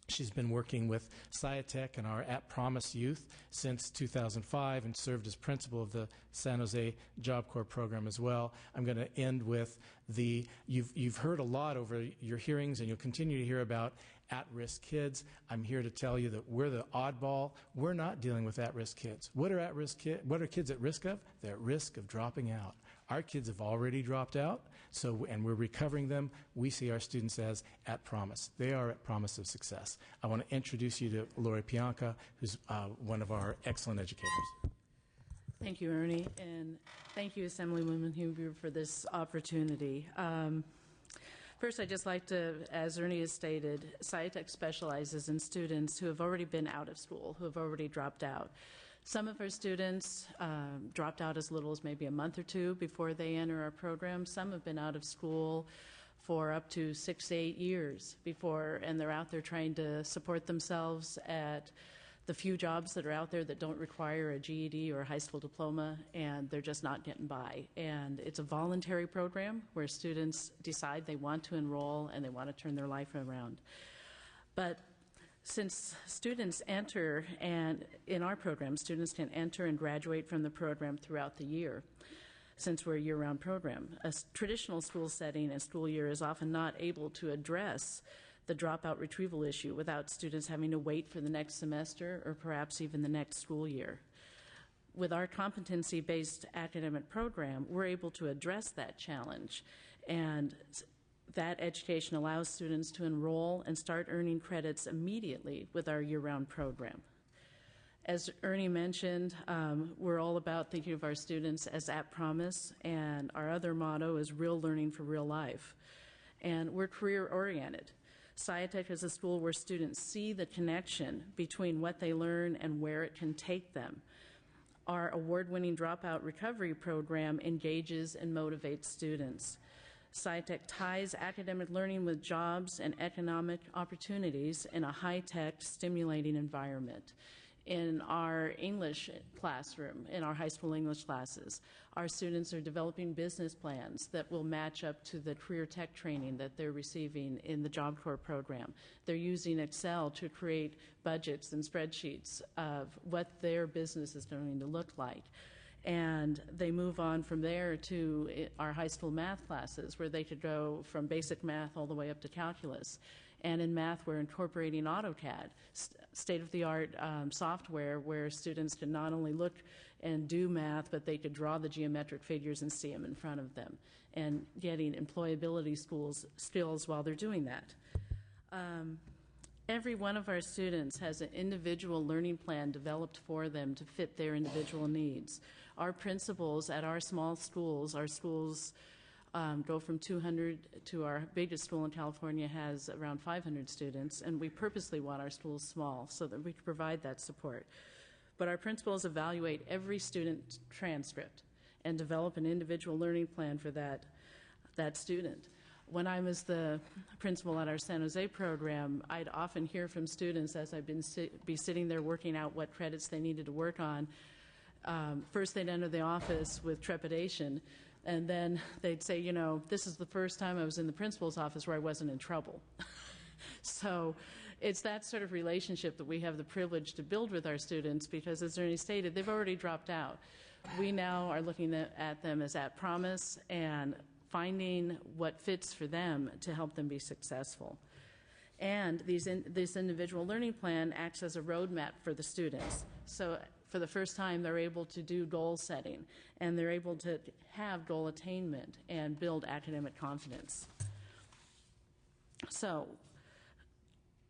She's been working with SciTech and our At Promise youth since 2005 and served as principal of the San Jose Job Corps program as well. I'm going to end with you've heard a lot over your hearings, and you'll continue to hear about at-risk kids. I'm here to tell you that we're the oddball. We're not dealing with at-risk kids. What are at-risk kids? What are kids at risk of? They're at risk of dropping out. Our kids have already dropped out, and we're recovering them. We see our students as at promise. They are at promise of success. I want to introduce you to Lori Pianca, who's one of our excellent educators. Thank you, Ernie, and thank you, Assemblywoman Huber, for this opportunity. First, I'd just like to, as Ernie has stated, SciTech specializes in students who have already been out of school, who have already dropped out. Some of our students dropped out as little as maybe a month or two before they enter our program. Some have been out of school for up to 6 to 8 years before, and they're out there trying to support themselves at the few jobs that are out there that don't require a GED or a high school diploma, and they're just not getting by. And it's a voluntary program where students decide they want to enroll and they want to turn their life around. But since students enter, and in our program, students can enter and graduate from the program throughout the year, since we're a year-round program. A traditional school setting and school year is often not able to address the dropout retrieval issue without students having to wait for the next semester or perhaps even the next school year. With our competency-based academic program, we're able to address that challenge, and that education allows students to enroll and start earning credits immediately with our year-round program. As Ernie mentioned, we're all about thinking of our students as at promise, and our other motto is real learning for real life. And we're career-oriented. SciTech is a school where students see the connection between what they learn and where it can take them. Our award-winning dropout recovery program engages and motivates students. SciTech ties academic learning with jobs and economic opportunities in a high-tech, stimulating environment. In our English classroom, in our high school English classes, our students are developing business plans that will match up to the career tech training that they're receiving in the Job Corps program. They're using Excel to create budgets and spreadsheets of what their business is going to look like. And they move on from there to our high school math classes, where they could go from basic math all the way up to calculus. And in math, we're incorporating AutoCAD, state-of-the-art software where students can not only look and do math, but they could draw the geometric figures and see them in front of them, and getting employability skills while they're doing that. Every one of our students has an individual learning plan developed for them to fit their individual needs. Our principals at our small schools, our schools go from 200 to our biggest school in California has around 500 students, and we purposely want our schools small so that we can provide that support. But our principals evaluate every student transcript and develop an individual learning plan for that student. When I was the principal at our San Jose program, I'd often hear from students as I'd be sitting there working out what credits they needed to work on. First, they'd enter the office with trepidation, and then they'd say, you know, this is the first time I was in the principal's office where I wasn't in trouble. So it's that sort of relationship that we have the privilege to build with our students, because as Ernie stated, they've already dropped out. We now are looking at them as at promise and finding what fits for them to help them be successful. And this individual learning plan acts as a roadmap for the students. So for the first time, they're able to do goal setting, and they're able to have goal attainment and build academic confidence. So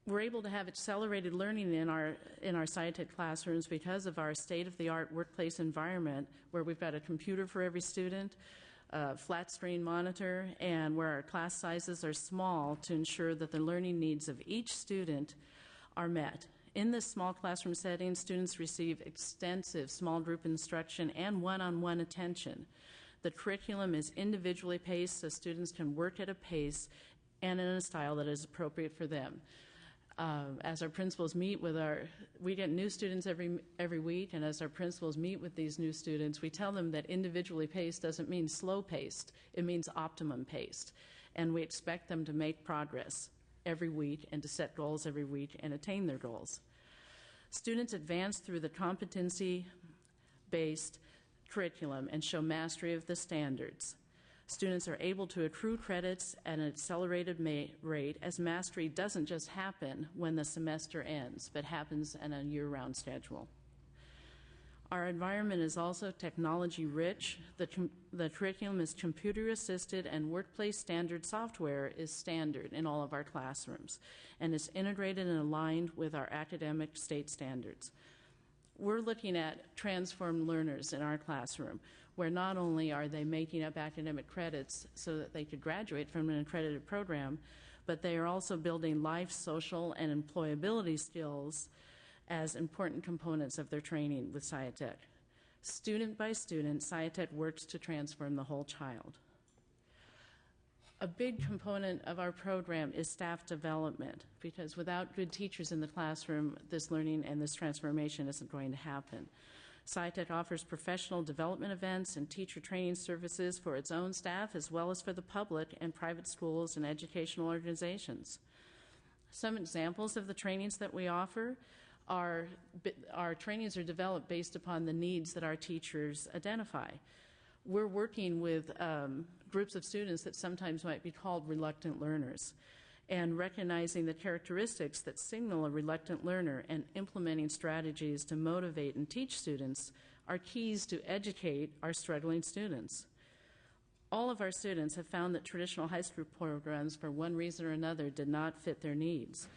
we're able to have accelerated learning in our SciTech classrooms because of our state-of-the-art workplace environment, where we've got a computer for every student, a flat screen monitor, and where our class sizes are small to ensure that the learning needs of each student are met. In this small classroom setting, students receive extensive small group instruction and one-on-one attention. The curriculum is individually paced so students can work at a pace and in a style that is appropriate for them. As our principals meet with we get new students every week, and as our principals meet with these new students, we tell them that individually paced doesn't mean slow paced, it means optimum paced. And we expect them to make progress every week and to set goals every week and attain their goals. Students advance through the competency-based curriculum and show mastery of the standards. Students are able to accrue credits at an accelerated rate, as mastery doesn't just happen when the semester ends, but happens on a year-round schedule. Our environment is also technology-rich. The curriculum is computer-assisted, and workplace standard software is standard in all of our classrooms, and is integrated and aligned with our academic state standards. We're looking at transformed learners in our classroom, where not only are they making up academic credits so that they could graduate from an accredited program, but they are also building life, social, and employability skills as important components of their training with SciTech. Student by student, SciTech works to transform the whole child. A big component of our program is staff development, because without good teachers in the classroom, this learning and this transformation isn't going to happen. SciTech offers professional development events and teacher training services for its own staff, as well as for the public and private schools and educational organizations. Some examples of the trainings that we offer are our trainings are developed based upon the needs that our teachers identify. We're working with groups of students that sometimes might be called reluctant learners, and recognizing the characteristics that signal a reluctant learner and implementing strategies to motivate and teach students are keys to educate our struggling students. All of our students have found that traditional high school programs, for one reason or another, did not fit their needs.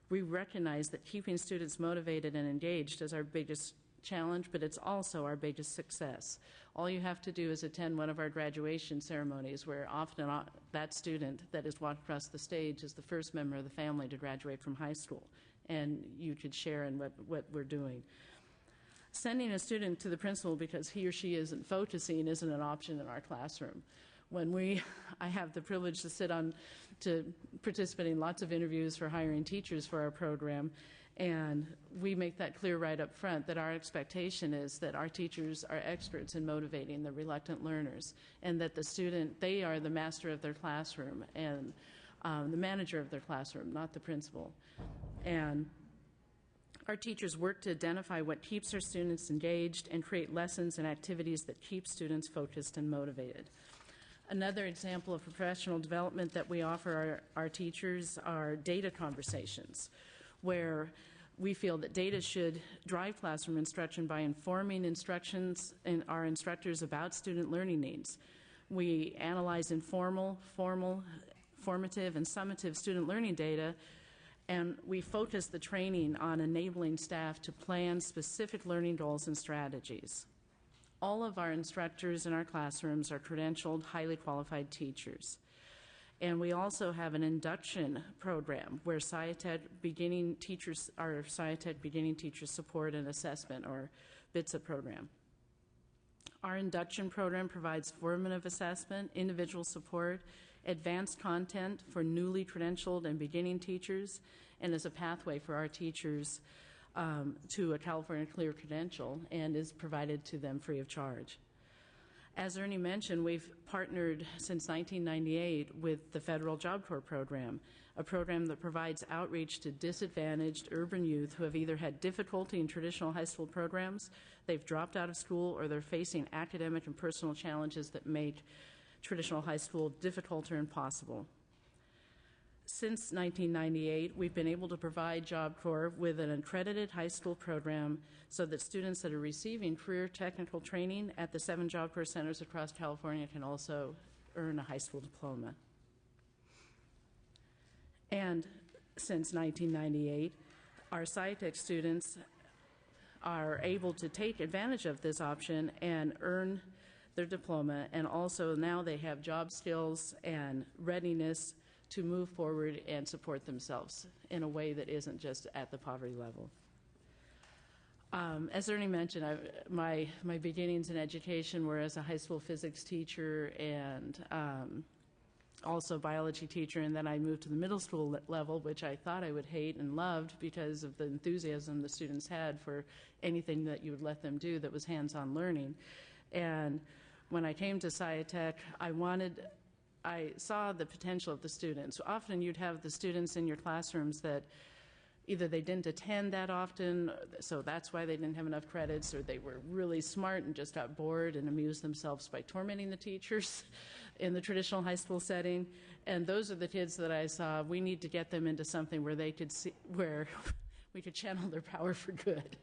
We recognize that keeping students motivated and engaged is our biggest challenge, but it's also our biggest success. All you have to do is attend one of our graduation ceremonies, where often that student that is walked across the stage is the first member of the family to graduate from high school, and you could share in what we're doing. Sending a student to the principal because he or she isn't focusing isn't an option in our classroom. I have the privilege to participate in lots of interviews for hiring teachers for our program, and we make that clear right up front that our expectation is that our teachers are experts in motivating the reluctant learners, and that they are the master of their classroom and the manager of their classroom, not the principal. And our teachers work to identify what keeps our students engaged and create lessons and activities that keep students focused and motivated. Another example of professional development that we offer our teachers are data conversations, where we feel that data should drive classroom instruction by informing our instructors about student learning needs. We analyze informal, formal, formative, and summative student learning data, and we focus the training on enabling staff to plan specific learning goals and strategies. All of our instructors in our classrooms are credentialed, highly qualified teachers. And we also have an induction program where SciTech Beginning Teacher Support and Assessment, or BITSA program. Our induction program provides formative assessment, individual support, advanced content for newly credentialed and beginning teachers, and is a pathway for our teachers to a California Clear credential, and is provided to them free of charge. As Ernie mentioned, we've partnered since 1998 with the Federal Job Corps program, a program that provides outreach to disadvantaged urban youth who have either had difficulty in traditional high school programs, they've dropped out of school, or they're facing academic and personal challenges that make traditional high school difficult or impossible. Since 1998, we've been able to provide Job Corps with an accredited high school program so that students that are receiving career technical training at the 7 Job Corps centers across California can also earn a high school diploma. And since 1998, our SciTech students are able to take advantage of this option and earn their diploma, and also now they have job skills and readiness to move forward and support themselves in a way that isn't just at the poverty level. As Ernie mentioned, my beginnings in education were as a high school physics teacher and also biology teacher, and then I moved to the middle school level, which I thought I would hate and loved because of the enthusiasm the students had for anything that you would let them do that was hands-on learning. And when I came to SciTech, I saw the potential of the students. Often you'd have the students in your classrooms that either they didn't attend that often, so that's why they didn't have enough credits, or they were really smart and just got bored and amused themselves by tormenting the teachers in the traditional high school setting. And those are the kids that I saw. We need to get them into something where they could see, where we could channel their power for good.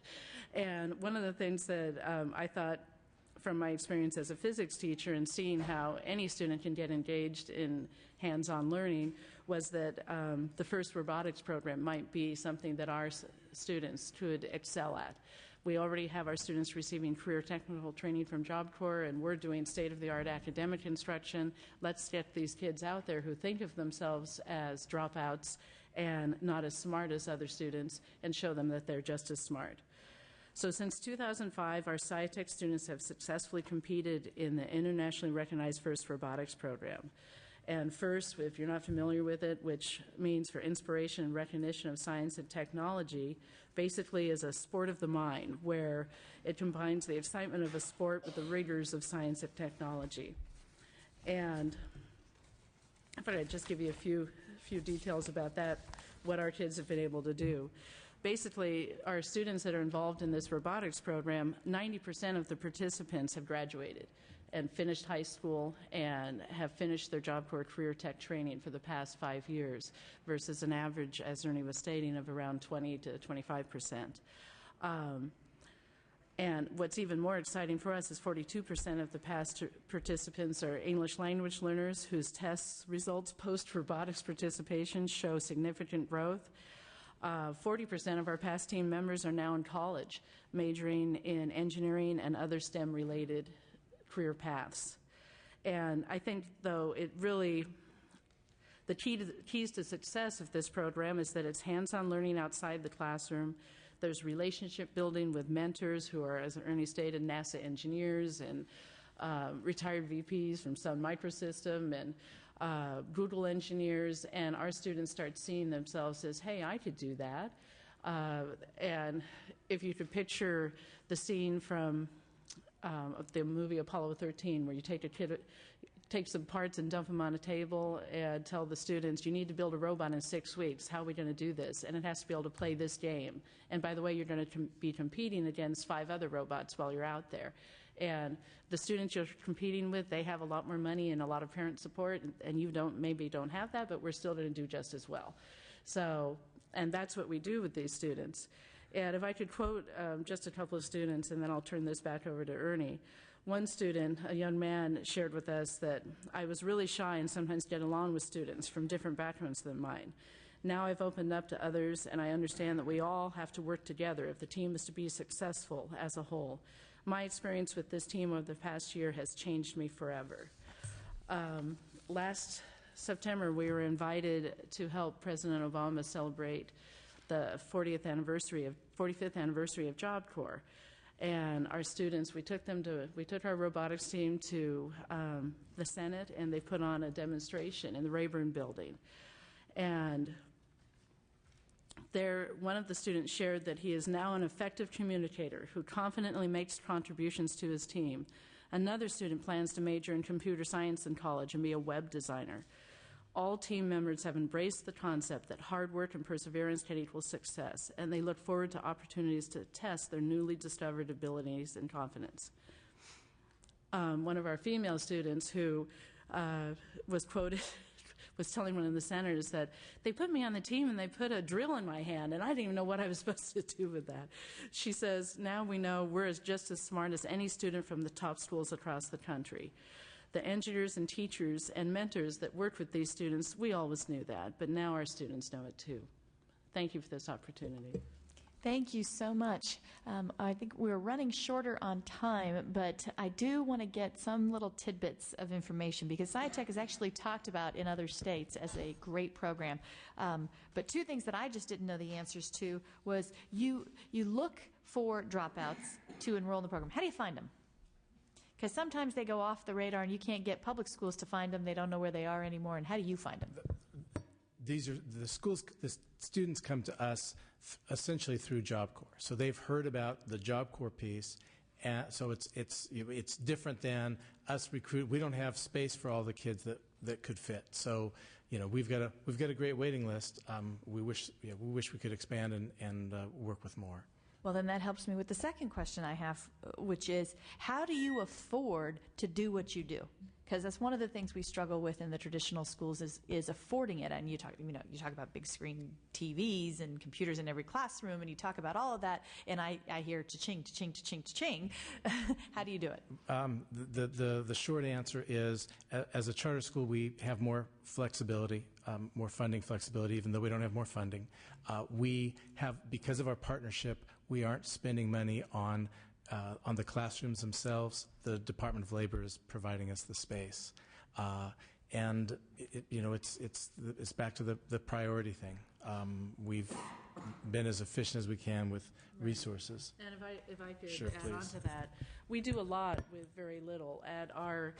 And one of the things that I thought from my experience as a physics teacher and seeing how any student can get engaged in hands-on learning was that the FIRST robotics program might be something that our students could excel at. We already have our students receiving career technical training from Job Corps, and we're doing state-of-the-art academic instruction. Let's get these kids out there who think of themselves as dropouts and not as smart as other students, and show them that they're just as smart. So since 2005, our SciTech students have successfully competed in the internationally recognized FIRST robotics program. And FIRST, if you're not familiar with it, which means for inspiration and recognition of science and technology, basically is a sport of the mind where it combines the excitement of a sport with the rigors of science and technology. And I thought I'd just give you a few details about that, what our kids have been able to do. Basically, our students that are involved in this robotics program, 90% of the participants have graduated and finished high school and have finished their Job Corps career tech training for the past 5 years versus an average, as Ernie was stating, of around 20 to 25%. And what's even more exciting for us is 42% of the past participants are English language learners whose test results post-robotics participation show significant growth. 40% of our past team members are now in college, majoring in engineering and other STEM-related career paths. And I think, though, the keys to success of this program is that it's hands-on learning outside the classroom. There's relationship building with mentors who are, as Ernie stated, NASA engineers and retired VPs from Sun Microsystem and Google engineers, and our students start seeing themselves as, hey, I could do that. And if you could picture the scene from of the movie Apollo 13, where you take some parts and dump them on a table and tell the students, you need to build a robot in 6 weeks. How are we going to do this? And it has to be able to play this game. And by the way, you're going to be competing against 5 other robots while you're out there. And the students you're competing with, they have a lot more money and a lot of parent support, and you maybe don't have that, but we're still going to do just as well. So, and that's what we do with these students. And if I could quote just a couple of students, and then I'll turn this back over to Ernie. One student, a young man, shared with us that I was really shy and sometimes get along with students from different backgrounds than mine. Now I've opened up to others, and I understand that we all have to work together if the team is to be successful as a whole. My experience with this team over the past year has changed me forever. Last September, we were invited to help President Obama celebrate the 45th anniversary of Job Corps. And our students, we took our robotics team to the Senate, and they put on a demonstration in the Rayburn building. And there, one of the students shared that he is now an effective communicator who confidently makes contributions to his team. Another student plans to major in computer science in college and be a web designer. All team members have embraced the concept that hard work and perseverance can equal success, and they look forward to opportunities to test their newly discovered abilities and confidence. One of our female students who was quoted was telling one of the senators that they put me on the team and they put a drill in my hand, and I didn't even know what I was supposed to do with that. She says, now we know we're just as smart as any student from the top schools across the country. The engineers and teachers and mentors that worked with these students, we always knew that, but now our students know it too. Thank you for this opportunity. Thank you so much. I think we're running shorter on time, but I do want to get some little tidbits of information because SciTech is actually talked about in other states as a great program. But 2 things that I just didn't know the answers to was you look for dropouts to enroll in the program. How do you find them? Because sometimes they go off the radar and you can't get public schools to find them. They don't know where they are anymore. And how do you find them? These are the schools. The students come to us essentially through Job Corps, so they've heard about the Job Corps piece, and so it's different than us recruit. We don't have space for all the kids that could fit. So we've got a great waiting list. We wish we could expand and work with more. Well, then that helps me with the second question I have, which is, how do you afford to do what you do? Because that's one of the things we struggle with in the traditional schools is affording it. And you talk about big screen TVs and computers in every classroom, and you talk about all of that, and I hear cha-ching, cha-ching, cha-ching, cha-ching. How do you do it? The short answer is, as a charter school, we have more flexibility, more funding flexibility, even though we don't have more funding. We have, because of our partnership, we aren't spending money on the classrooms themselves. The Department of Labor is providing us the space, and it's back to the priority thing. We've been as efficient as we can with resources. And if I could Sure, add on please. to that, we do a lot with very little. At our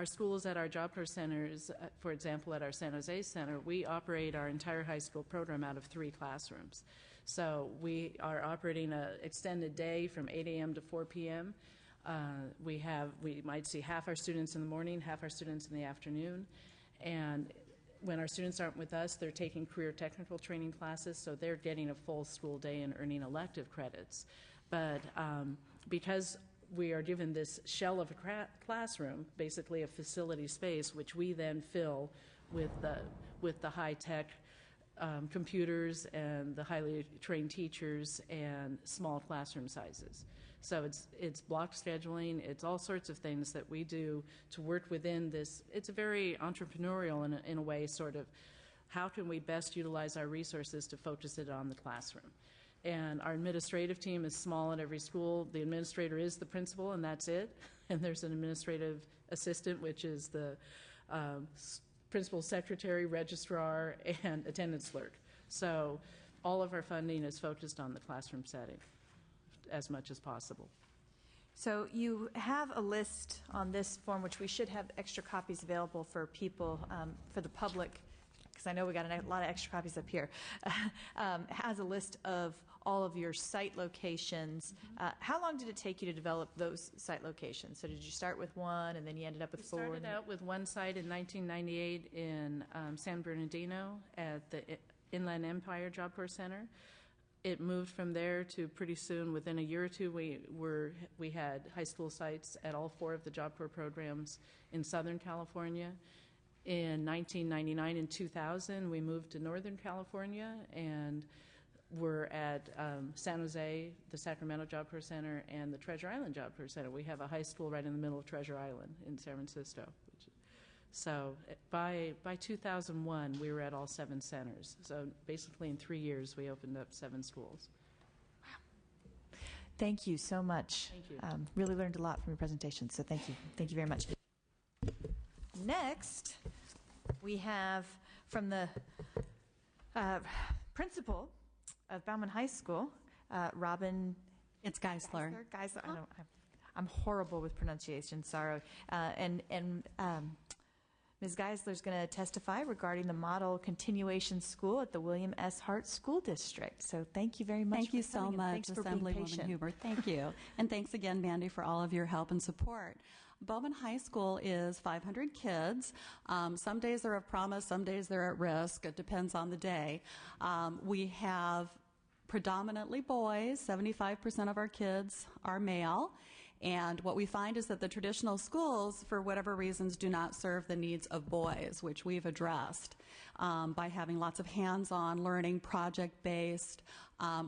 schools, at our Job Corps centers, for example, at our San Jose Center, we operate our entire high school program out of 3 classrooms. So we are operating an extended day from 8 a.m. to 4 p.m. We might see half our students in the morning, half our students in the afternoon. And when our students aren't with us, they're taking career technical training classes, so they're getting a full school day and earning elective credits. But because we are given this shell of a classroom, basically a facility space, which we then fill with the high-tech computers and the highly trained teachers and small classroom sizes. So it's block scheduling, it's all sorts of things that we do to work within this. It's a very entrepreneurial, in a way, sort of, how can we best utilize our resources to focus it on the classroom? And our administrative team is small at every school. The administrator is the principal, and that's it. And there's an administrative assistant, which is the principal secretary, registrar, and attendance clerk. So all of our funding is focused on the classroom setting as much as possible. So you have a list on this form, which we should have extra copies available for people, for the public, because I know we got a lot of extra copies up here, has a list of all of your site locations. How long did it take you to develop those site locations? So did you start with one and then you ended up with 4? We started out with one site in 1998 in San Bernardino at the Inland Empire Job Corps Center. It moved from there to pretty soon, within a year or two, we had high school sites at all 4 of the Job Corps programs in Southern California. In 1999 and 2000, we moved to Northern California, and we're at San Jose, the Sacramento Job Corps Center, and the Treasure Island Job Corps Center. We have a high school right in the middle of Treasure Island in San Francisco. So by 2001, we were at all 7 centers. So basically in 3 years, we opened up 7 schools. Wow. Thank you so much. Thank you. Really learned a lot from your presentation, so thank you. Thank you very much. Next, we have from the principal of Bauman High School, Robin. It's Geisler. Geisler. I'm horrible with pronunciation. Sorry. And Ms. Geisler is going to testify regarding the model continuation school at the William S. Hart School District. So thank you very much. Thank you for so coming, and much, thanks for being Assemblywoman patient. Huber. Thank you. And thanks again, Mandy, for all of your help and support. Bowman High School is 500 kids. Some days they're at promise, some days they're at risk. It depends on the day. We have predominantly boys. 75% of our kids are male. And what we find is that the traditional schools, for whatever reasons, do not serve the needs of boys, which we've addressed by having lots of hands-on learning, project-based.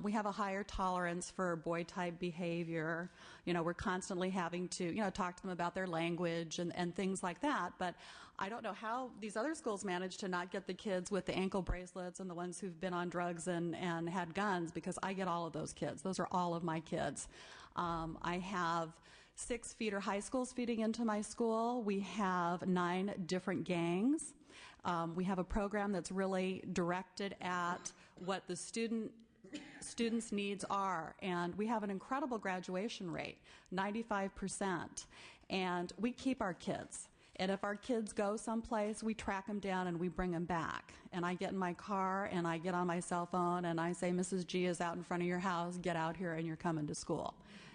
We have a higher tolerance for boy-type behavior. We're constantly having to, talk to them about their language and things like that. But I don't know how these other schools manage to not get the kids with the ankle bracelets and the ones who've been on drugs and had guns, because I get all of those kids. Those are all of my kids. I have 6 feeder high schools feeding into my school. We have 9 different gangs. We have a program that's really directed at what the student students' needs are. And we have an incredible graduation rate, 95%. And we keep our kids. And if our kids go someplace, we track them down and we bring them back. And I get in my car and I get on my cell phone and I say, Mrs. G is out in front of your house, get out here and you're coming to school.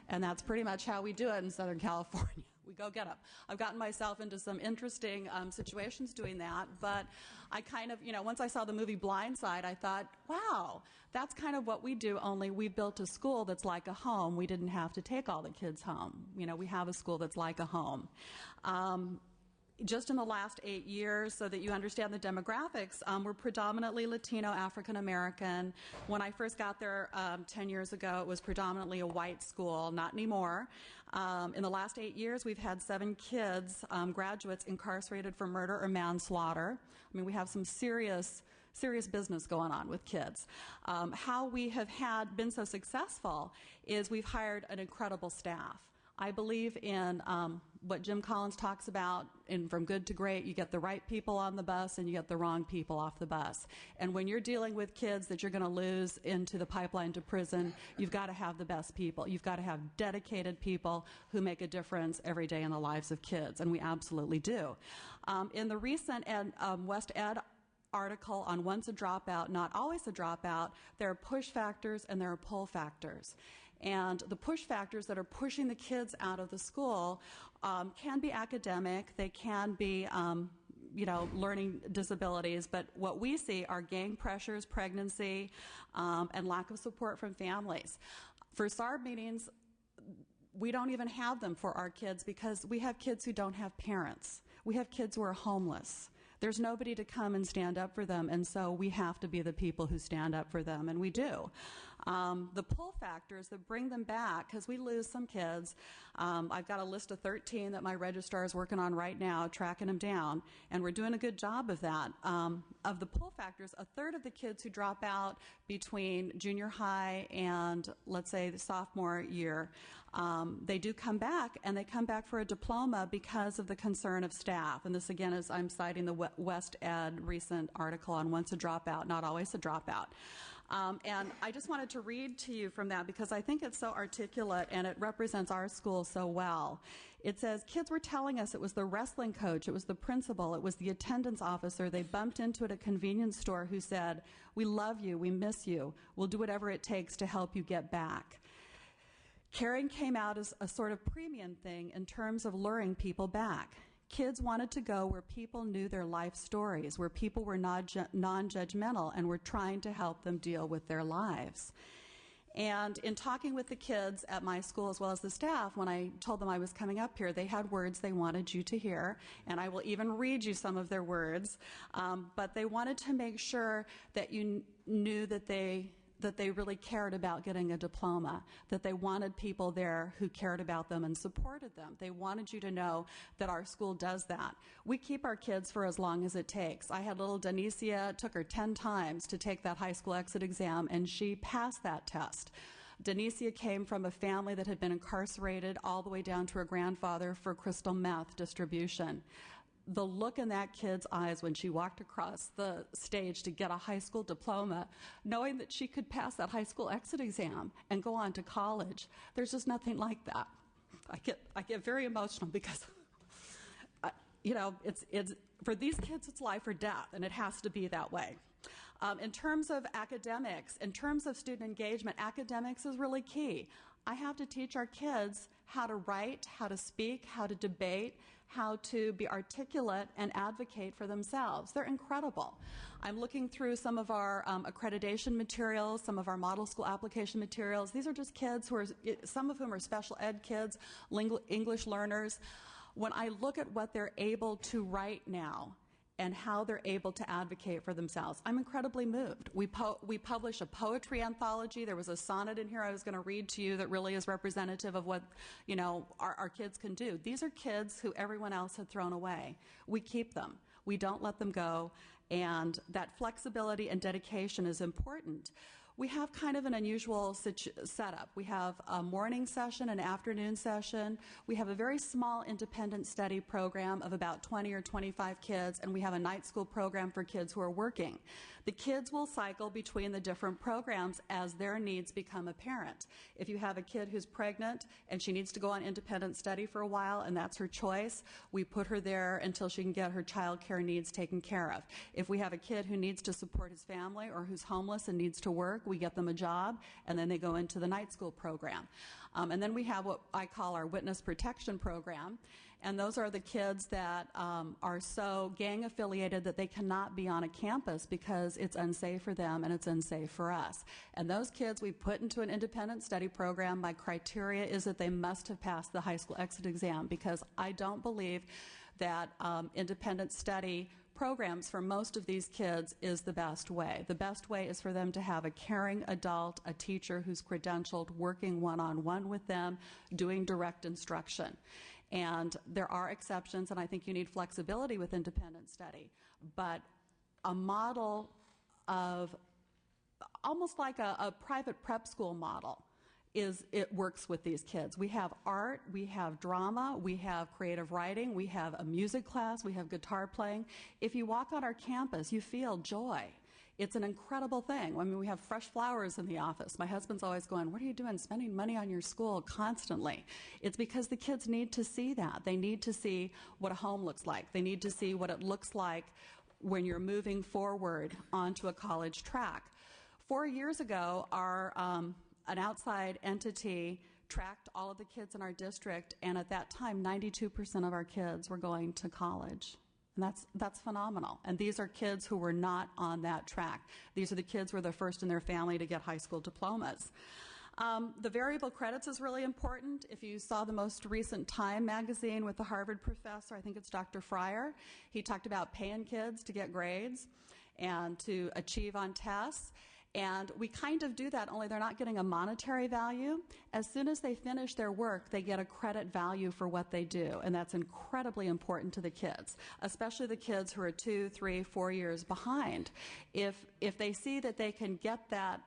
And that's pretty much how we do it in Southern California. We go get them. I've gotten myself into some interesting situations doing that, but I kind of, once I saw the movie Blind Side, I thought, wow, that's kind of what we do, only we built a school that's like a home. We didn't have to take all the kids home. We have a school that's like a home. Just in the last 8 years, so that you understand the demographics, we're predominantly Latino, African American. When I first got there 10 years ago, it was predominantly a white school, not anymore. In the last 8 years, we've had 7 kids, graduates, incarcerated for murder or manslaughter. I mean, we have some serious business going on with kids. How we have been so successful is we've hired an incredible staff. I believe in what Jim Collins talks about, from good to great, you get the right people on the bus and you get the wrong people off the bus. And when you're dealing with kids that you're going to lose into the pipeline to prison, you've got to have the best people. You've got to have dedicated people who make a difference every day in the lives of kids, and we absolutely do. In the recent West Ed article on Once a Dropout, Not Always a Dropout, there are push factors and there are pull factors. And the push factors that are pushing the kids out of the school can be academic, they can be learning disabilities, but what we see are gang pressures, pregnancy, and lack of support from families. For SARB meetings, we don't even have them for our kids because we have kids who don't have parents. We have kids who are homeless. There's nobody to come and stand up for them, and so we have to be the people who stand up for them, and we do. The pull factors that bring them back, because we lose some kids. I've got a list of 13 that my registrar is working on right now, tracking them down, and we're doing a good job of that. Of the pull factors, a third of the kids who drop out between junior high and, let's say, the sophomore year, they do come back, and they come back for a diploma because of the concern of staff. And this, again, is I'm citing the West Ed recent article on Once a Dropout, Not Always a Dropout. And I just wanted to read to you from that because I think it's so articulate and it represents our school so well. It says, kids were telling us it was the wrestling coach, it was the principal, it was the attendance officer they bumped into at a convenience store who said, we love you, we miss you, we'll do whatever it takes to help you get back. Caring came out as a sort of premium thing in terms of luring people back. Kids wanted to go where people knew their life stories, where people were non-judgmental and were trying to help them deal with their lives. And in talking with the kids at my school as well as the staff, when I told them I was coming up here, they had words they wanted you to hear, and I will even read you some of their words. But they wanted to make sure that you knew that they really cared about getting a diploma, that they wanted people there who cared about them and supported them. They wanted you to know that our school does that. We keep our kids for as long as it takes. I had little Denicia, it took her 10 times to take that high school exit exam, and she passed that test. Denicia came from a family that had been incarcerated all the way down to her grandfather for crystal meth distribution. The look in that kid's eyes when she walked across the stage to get a high school diploma, knowing that she could pass that high school exit exam and go on to college, there's just nothing like that. I get very emotional because, it's for these kids, it's life or death, and it has to be that way. In terms of academics, in terms of student engagement, academics is really key. I have to teach our kids how to write, how to speak, how to debate, how to be articulate and advocate for themselves. They're incredible. I'm looking through some of our accreditation materials, some of our model school application materials. These are just kids some of whom are special ed kids, English learners. When I look at what they're able to write now and how they're able to advocate for themselves, I'm incredibly moved. We publish a poetry anthology. There was a sonnet in here I was going to read to you that really is representative of what our kids can do. These are kids who everyone else had thrown away. We keep them. We don't let them go, and that flexibility and dedication is important. We have kind of an unusual setup. We have a morning session, an afternoon session. We have a very small independent study program of about 20 or 25 kids, and we have a night school program for kids who are working. The kids will cycle between the different programs as their needs become apparent. If you have a kid who's pregnant and she needs to go on independent study for a while and that's her choice, we put her there until she can get her child care needs taken care of. If we have a kid who needs to support his family or who's homeless and needs to work, we get them a job and then they go into the night school program. And then we have what I call our witness protection program. And those are the kids that are so gang affiliated that they cannot be on a campus because it's unsafe for them and it's unsafe for us. And those kids we put into an independent study program. My criteria is that they must have passed the high school exit exam, because I don't believe that independent study programs for most of these kids is the best way. The best way is for them to have a caring adult, a teacher who's credentialed, working one-on-one with them, doing direct instruction. And there are exceptions, and I think you need flexibility with independent study. But a model of almost like a private prep school model it works with these kids. We have art, we have drama, we have creative writing, we have a music class, we have guitar playing. If you walk on our campus, you feel joy. It's an incredible thing. I mean, we have fresh flowers in the office. My husband's always going, "What are you doing, spending money on your school constantly?" It's because the kids need to see that. They need to see what a home looks like. They need to see what it looks like when you're moving forward onto a college track. 4 years ago, an outside entity tracked all of the kids in our district, and at that time, 92% of our kids were going to college. And that's phenomenal. And these are kids who were not on that track. These are the kids who were the first in their family to get high school diplomas. The variable credits is really important. If you saw the most recent Time magazine with the Harvard professor, I think it's Dr. Fryer, he talked about paying kids to get grades and to achieve on tests. And we kind of do that, only they're not getting a monetary value. As soon as they finish their work, they get a credit value for what they do. And that's incredibly important to the kids, especially the kids who are 2, 3, 4 years behind. If they see that they can get that,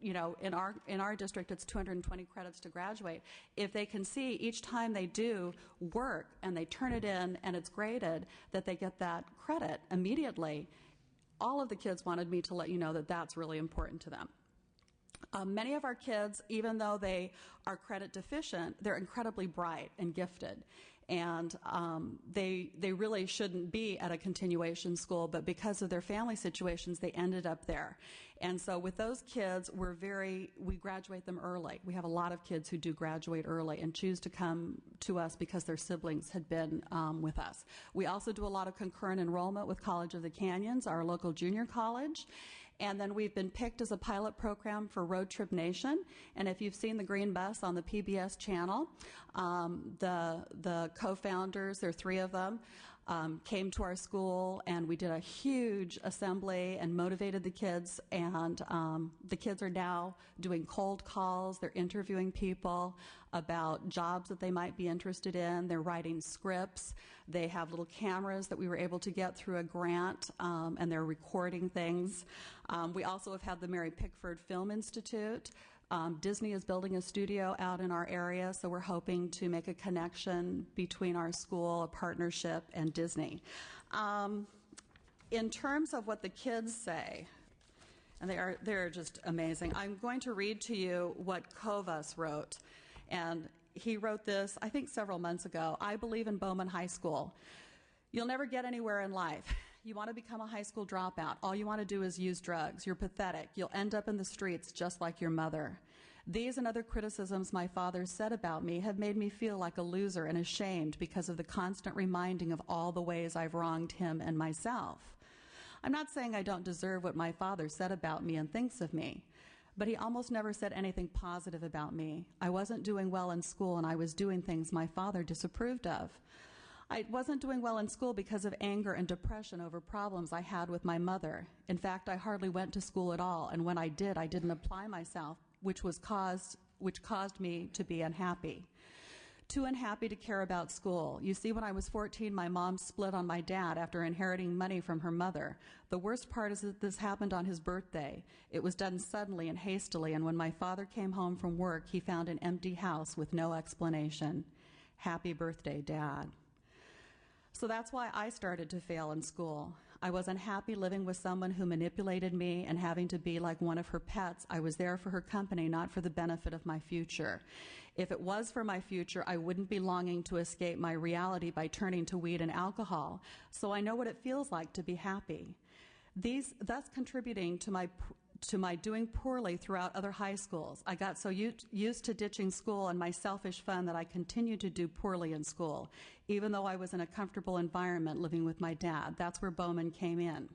you know, in our district, it's 220 credits to graduate. If they can see each time they do work and they turn it in and it's graded, that they get that credit immediately, all of the kids wanted me to let you know that that's really important to them. Many of our kids, even though they are credit deficient, they're incredibly bright and gifted. And they really shouldn't be at a continuation school, but because of their family situations, they ended up there. And so with those kids, we graduate them early. We have a lot of kids who do graduate early and choose to come to us because their siblings had been with us. We also do a lot of concurrent enrollment with College of the Canyons, our local junior college. And then we've been picked as a pilot program for Road Trip Nation. And if you've seen the green bus on the PBS channel, the co-founders, there are 3 of them, came to our school, and we did a huge assembly and motivated the kids. And the kids are now doing cold calls. They're interviewing people about jobs that they might be interested in. They're writing scripts. They have little cameras that we were able to get through a grant, and they're recording things. We also have had the Mary Pickford Film Institute. Disney is building a studio out in our area, so we're hoping to make a connection between our school, a partnership, and Disney. In terms of what the kids say, and they're just amazing, I'm going to read to you what Kovas wrote. And he wrote this, I think, several months ago. "I believe in Bowman High School. You'll never get anywhere in life. You want to become a high school dropout. All you want to do is use drugs. You're pathetic. You'll end up in the streets just like your mother. These and other criticisms my father said about me have made me feel like a loser and ashamed because of the constant reminding of all the ways I've wronged him and myself. I'm not saying I don't deserve what my father said about me and thinks of me, but he almost never said anything positive about me. I wasn't doing well in school, and I was doing things my father disapproved of. I wasn't doing well in school because of anger and depression over problems I had with my mother. In fact, I hardly went to school at all, and when I did, I didn't apply myself, which caused me to be unhappy. Too unhappy to care about school. You see, when I was 14, my mom split on my dad after inheriting money from her mother. The worst part is that this happened on his birthday. It was done suddenly and hastily, and when my father came home from work, he found an empty house with no explanation. Happy birthday, Dad." So that's why I started to fail in school. I wasn't happy living with someone who manipulated me and having to be like one of her pets. I was there for her company, not for the benefit of my future. If it was for my future, I wouldn't be longing to escape my reality by turning to weed and alcohol. So I know what it feels like to be happy. These thus contributing to my doing poorly throughout other high schools. I got so used to ditching school and my selfish fun that I continued to do poorly in school, even though I was in a comfortable environment living with my dad. That's where Bowman came in.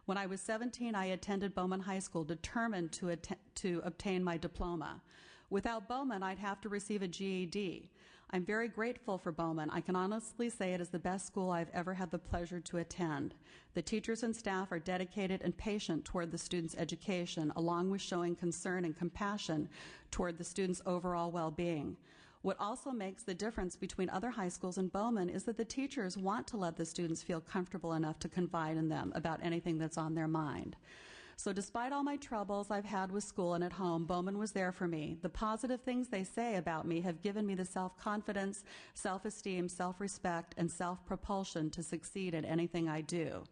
When I was 17, I attended Bowman High School, determined to obtain my diploma. Without Bowman, I'd have to receive a GED. I'm very grateful for Bowman. I can honestly say it is the best school I've ever had the pleasure to attend. The teachers and staff are dedicated and patient toward the students' education, along with showing concern and compassion toward the students' overall well-being. What also makes the difference between other high schools and Bowman is that the teachers want to let the students feel comfortable enough to confide in them about anything that's on their mind. So despite all my troubles I've had with school and at home, Bowman was there for me. The positive things they say about me have given me the self-confidence, self-esteem, self-respect, and self-propulsion to succeed at anything I do.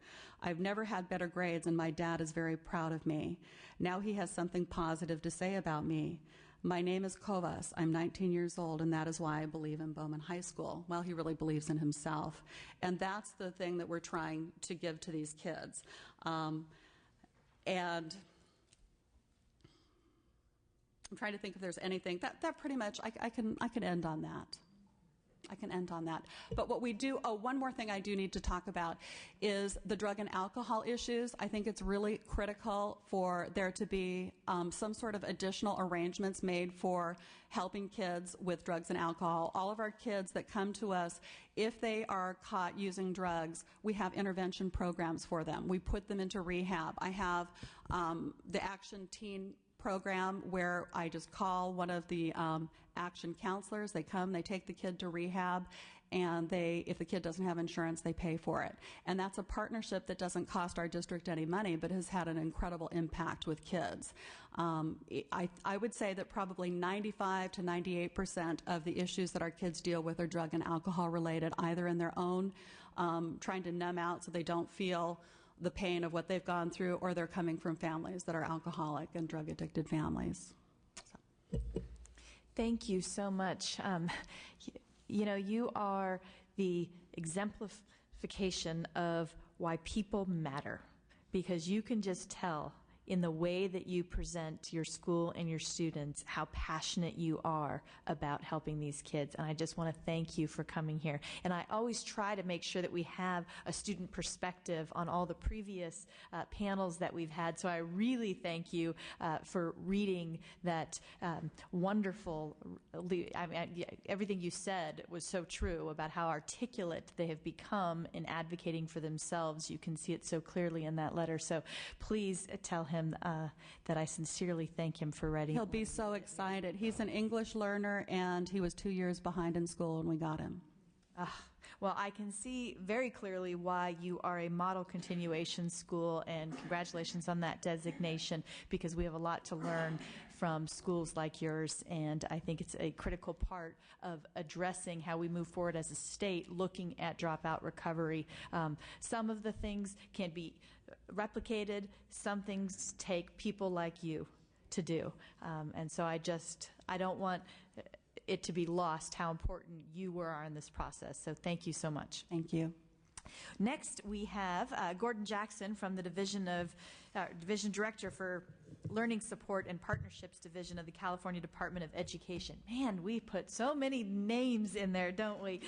I've never had better grades, and my dad is very proud of me. Now he has something positive to say about me. My name is Kovas. I'm 19 years old, and that is why I believe in Bowman High School. Well, he really believes in himself. And that's the thing that we're trying to give to these kids. And I'm trying to think if there's anything that pretty much I can end on that. I can end on that. But what we do, one more thing I do need to talk about is the drug and alcohol issues. I think it's really critical for there to be some sort of additional arrangements made for helping kids with drugs and alcohol. All of our kids that come to us, if they are caught using drugs, we have intervention programs for them. We put them into rehab. I have the Action Teen program where I just call one of the action counselors. They come, they take the kid to rehab, and if the kid doesn't have insurance, they pay for it. And that's a partnership that doesn't cost our district any money, but has had an incredible impact with kids. I would say that probably 95 to 98% of the issues that our kids deal with are drug and alcohol related, either in their own trying to numb out so they don't feel the pain of what they've gone through, or they're coming from families that are alcoholic and drug addicted families. So. Thank you so much. You are the exemplification of why people matter, because you can just tell in the way that you present your school and your students how passionate you are about helping these kids. And I just want to thank you for coming here. And I always try to make sure that we have a student perspective on all the previous panels that we've had. So I really thank you for reading that wonderful, everything you said was so true about how articulate they have become in advocating for themselves. You can see it so clearly in that letter. So please tell him that I sincerely thank him for writing. He'll be so excited. He's an English learner, and he was 2 years behind in school when we got him. Well, I can see very clearly why you are a model continuation school, and congratulations on that designation, because we have a lot to learn from schools like yours, and I think it's a critical part of addressing how we move forward as a state looking at dropout recovery. Some of the things can be replicated. Some things take people like you to do. And so I don't want it to be lost how important you were in this process. So thank you so much. Thank you. Next, we have Gordon Jackson from the Division Director for Learning Support and Partnerships Division of the California Department of Education. Man, we put so many names in there, don't we?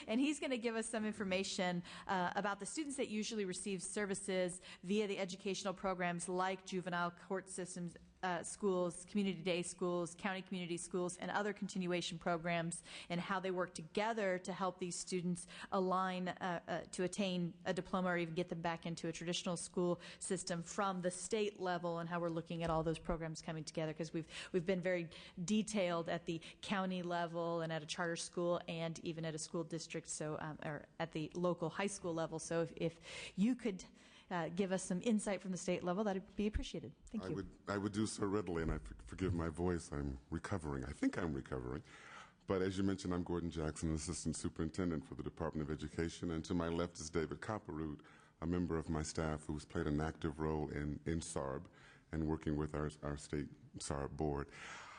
And he's going to give us some information about the students that usually receive services via the educational programs like juvenile court systems, schools, community day schools, county community schools, and other continuation programs, and how they work together to help these students align to attain a diploma or even get them back into a traditional school system from the state level, and how we're looking at all those programs coming together, because we've been very detailed at the county level and at a charter school and even at a school district, so or at the local high school level. So if you could give us some insight from the state level, that would be appreciated. Thank you. I would do so readily, and forgive my voice. I'm recovering. I think I'm recovering. But as you mentioned, I'm Gordon Jackson, Assistant Superintendent for the Department of Education, and to my left is David Copperroot, a member of my staff who's played an active role in SARB and working with our state SARB board.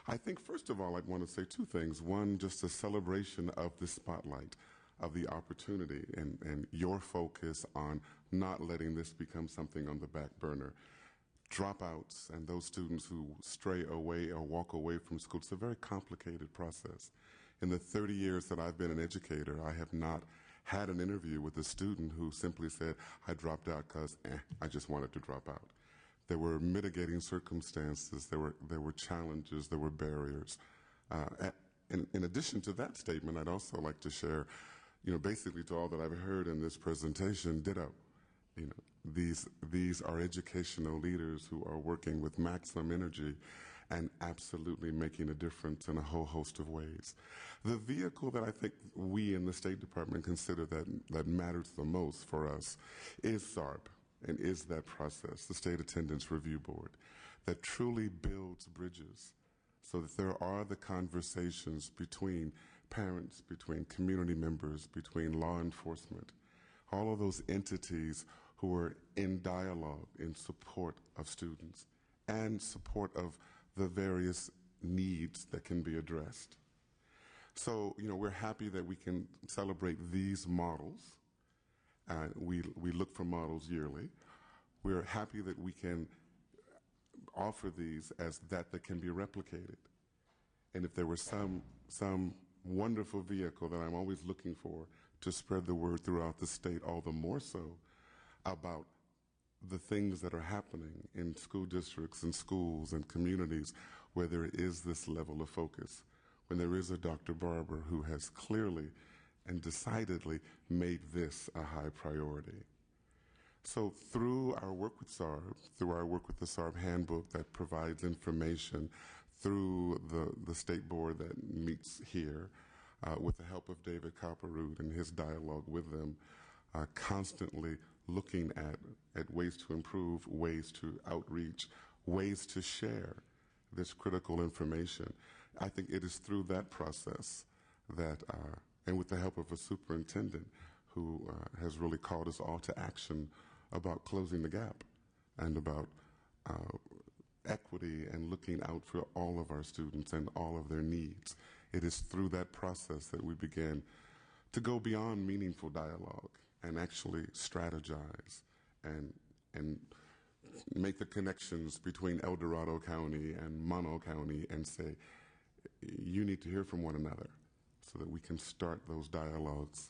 I think, first of all, I'd want to say two things. One, just a celebration of the spotlight, of the opportunity, and your focus on not letting this become something on the back burner. Dropouts and those students who stray away or walk away from school, it's a very complicated process. In the 30 years that I've been an educator, I have not had an interview with a student who simply said, I dropped out because I just wanted to drop out. There were mitigating circumstances, there were challenges, there were barriers. In addition to that statement, I'd also like to share, basically to all that I've heard in this presentation, ditto. These are educational leaders who are working with maximum energy and absolutely making a difference in a whole host of ways. The vehicle that I think we in the State Department consider that matters the most for us is SARB, and is that process, the State Attendance Review Board, that truly builds bridges so that there are the conversations between parents, between community members, between law enforcement, all of those entities who are in dialogue in support of students and support of the various needs that can be addressed. So, we're happy that we can celebrate these models. We look for models yearly. We're happy that we can offer these as that can be replicated. And if there were some wonderful vehicle that I'm always looking for to spread the word throughout the state, all the more so about the things that are happening in school districts and schools and communities where there is this level of focus, when there is a Dr. Barber who has clearly and decidedly made this a high priority. So through our work with SARB, through our work with the SARB handbook that provides information, through the state board that meets here, with the help of David Copperroot and his dialogue with them, constantly looking at ways to improve, ways to outreach, ways to share this critical information. I think it is through that process that, and with the help of a superintendent who has really called us all to action about closing the gap and about equity and looking out for all of our students and all of their needs. It is through that process that we begin to go beyond meaningful dialogue and actually strategize and make the connections between El Dorado County and Mono County and say, you need to hear from one another so that we can start those dialogues.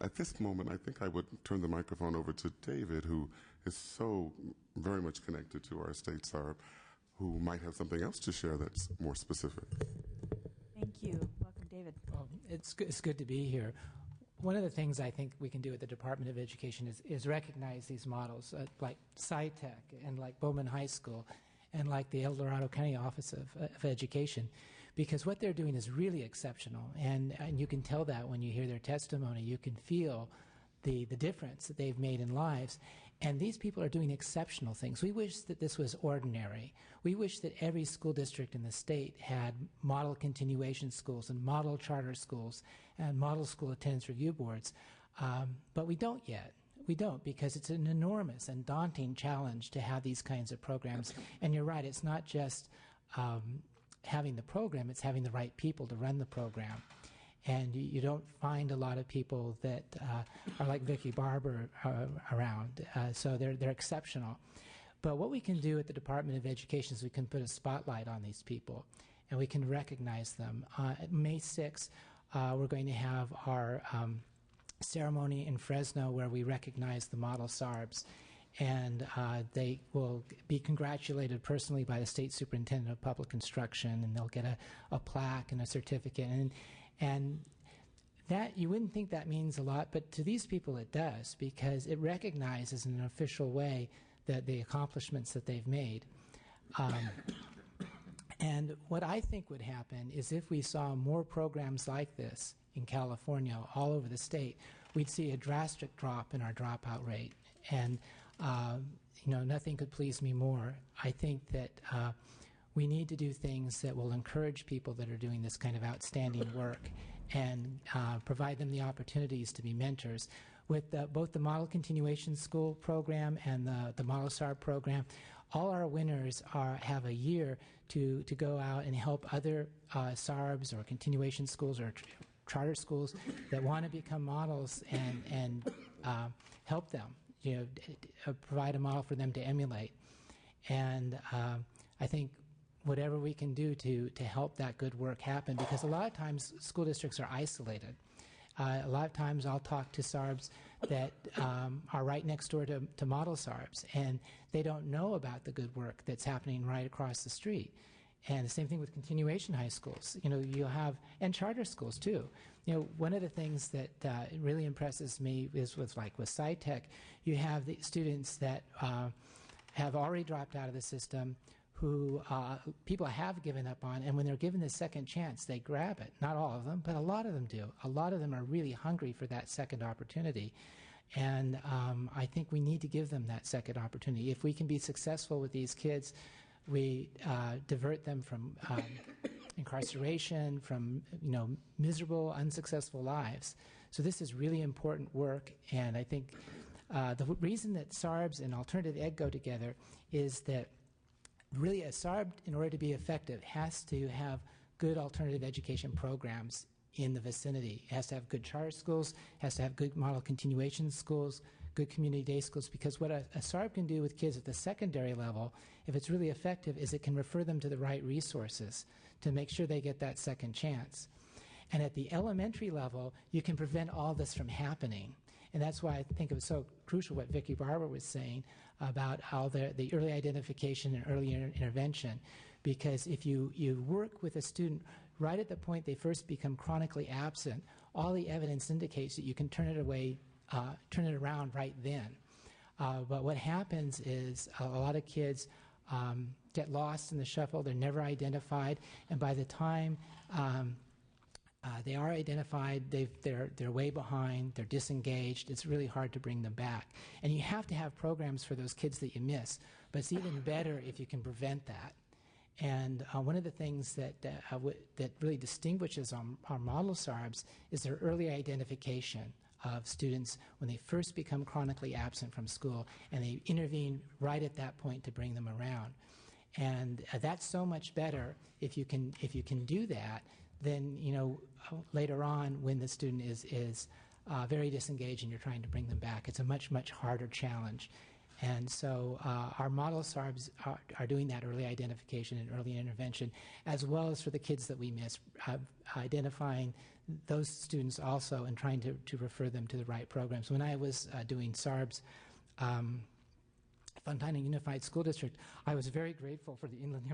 At this moment, I think I would turn the microphone over to David, who is so very much connected to our state SARB, who might have something else to share that's more specific. Thank you. Welcome, David. Well, it's good to be here. One of the things I think we can do at the Department of Education is recognize these models like SciTech and like Bowman High School and like the El Dorado County Office of Education, because what they're doing is really exceptional, and you can tell that when you hear their testimony. You can feel the difference that they've made in lives, and these people are doing exceptional things. We wish that this was ordinary. We wish that every school district in the state had model continuation schools and model charter schools and model school attendance review boards, but we don't yet. We don't, because it's an enormous and daunting challenge to have these kinds of programs. And you're right, it's not just having the program, it's having the right people to run the program. And you don't find a lot of people that are like Vicki Barber around, so they're exceptional. But what we can do at the Department of Education is we can put a spotlight on these people, and we can recognize them. May 6th, we're going to have our ceremony in Fresno where we recognize the model SARBs, and they will be congratulated personally by the State Superintendent of Public Instruction, and they'll get a plaque and a certificate. And that, you wouldn't think that means a lot, but to these people it does, because it recognizes in an official way that the accomplishments that they've made. And what I think would happen is if we saw more programs like this in California, all over the state, we'd see a drastic drop in our dropout rate. And nothing could please me more. I think that we need to do things that will encourage people that are doing this kind of outstanding work and provide them the opportunities to be mentors. with both the Model Continuation School program and the Model SARB program, all our winners have a year to go out and help other SARBs or continuation schools or charter schools that want to become models and help them, provide a model for them to emulate. And I think whatever we can do to help that good work happen, because a lot of times school districts are isolated. A lot of times I'll talk to SARBs that are right next door to model SARBs, and they don't know about the good work that's happening right across the street. And the same thing with continuation high schools. You'll have, and charter schools too. One of the things that really impresses me is with SciTech, you have the students that have already dropped out of the system, who people have given up on, and when they're given the second chance, they grab it. Not all of them, but a lot of them do. A lot of them are really hungry for that second opportunity, and I think we need to give them that second opportunity. If we can be successful with these kids, we divert them from incarceration, from miserable, unsuccessful lives. So this is really important work, and I think the reason that SARBs and alternative ed go together is that really, a SARB, in order to be effective, has to have good alternative education programs in the vicinity. It has to have good charter schools, has to have good model continuation schools, good community day schools, because what a SARB can do with kids at the secondary level, if it's really effective, is it can refer them to the right resources to make sure they get that second chance. And at the elementary level, you can prevent all this from happening. And that's why I think it was so crucial what Vicki Barber was saying about how the early identification and early intervention. Because if you work with a student right at the point they first become chronically absent, all the evidence indicates that you can turn it around right then. But what happens is a lot of kids get lost in the shuffle, they're never identified, and by the time they are identified, they're way behind, they're disengaged, it's really hard to bring them back. And you have to have programs for those kids that you miss, but it's even better if you can prevent that. And one of the things that really distinguishes our model SARBs is their early identification of students when they first become chronically absent from school, and they intervene right at that point to bring them around. And that's so much better if you can do that. Then later on, when the student is very disengaged and you're trying to bring them back, it's a much harder challenge. And so our model SARBs are doing that early identification and early intervention, as well as for the kids that we miss, identifying those students also and trying to refer them to the right programs. When I was doing SARBs, Fontana Unified School District, I was very grateful for the Inland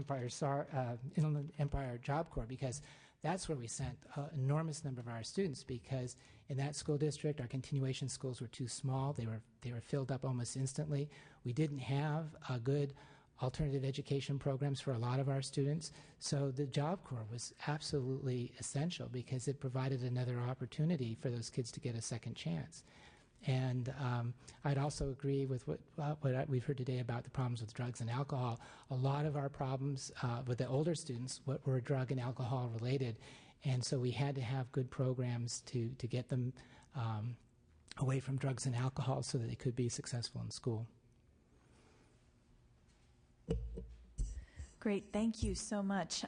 Empire Job Corps, because that's where we sent an enormous number of our students, because in that school district, our continuation schools were too small. They were filled up almost instantly. We didn't have a good alternative education programs for a lot of our students. So the Job Corps was absolutely essential, because it provided another opportunity for those kids to get a second chance. And I'd also agree with what we've heard today about the problems with drugs and alcohol. A lot of our problems with the older students were drug and alcohol related, and so we had to have good programs to get them away from drugs and alcohol so that they could be successful in school. Great, thank you so much.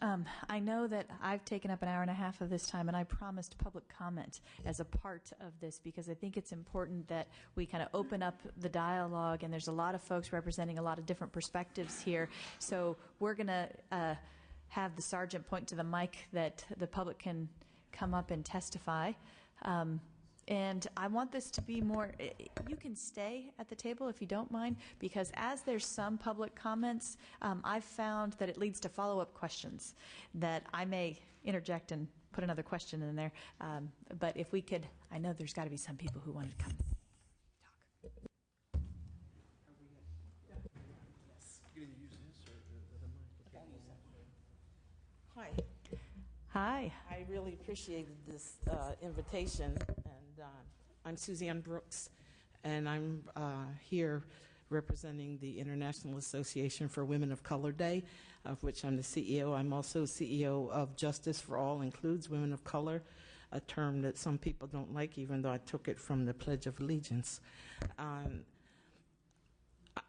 I know that I've taken up an hour and a half of this time, and I promised public comment as a part of this, because I think it's important that we kind of open up the dialogue, and there's a lot of folks representing a lot of different perspectives here. So we're going to have the sergeant point to the mic that the public can come up and testify. And I want this to be more, you can stay at the table if you don't mind, because as there's some public comments, I've found that it leads to follow-up questions that I may interject and put another question in there. But if we could, I know there's got to be some people who want to come talk. Hi. Hi. I really appreciated this invitation, and I'm Suzanne Brooks, and I'm here representing the International Association for Women of Color Day, of which I'm the CEO. I'm also CEO of Justice for All Includes Women of Color. a term that some people don't like, even though I took it from the Pledge of Allegiance.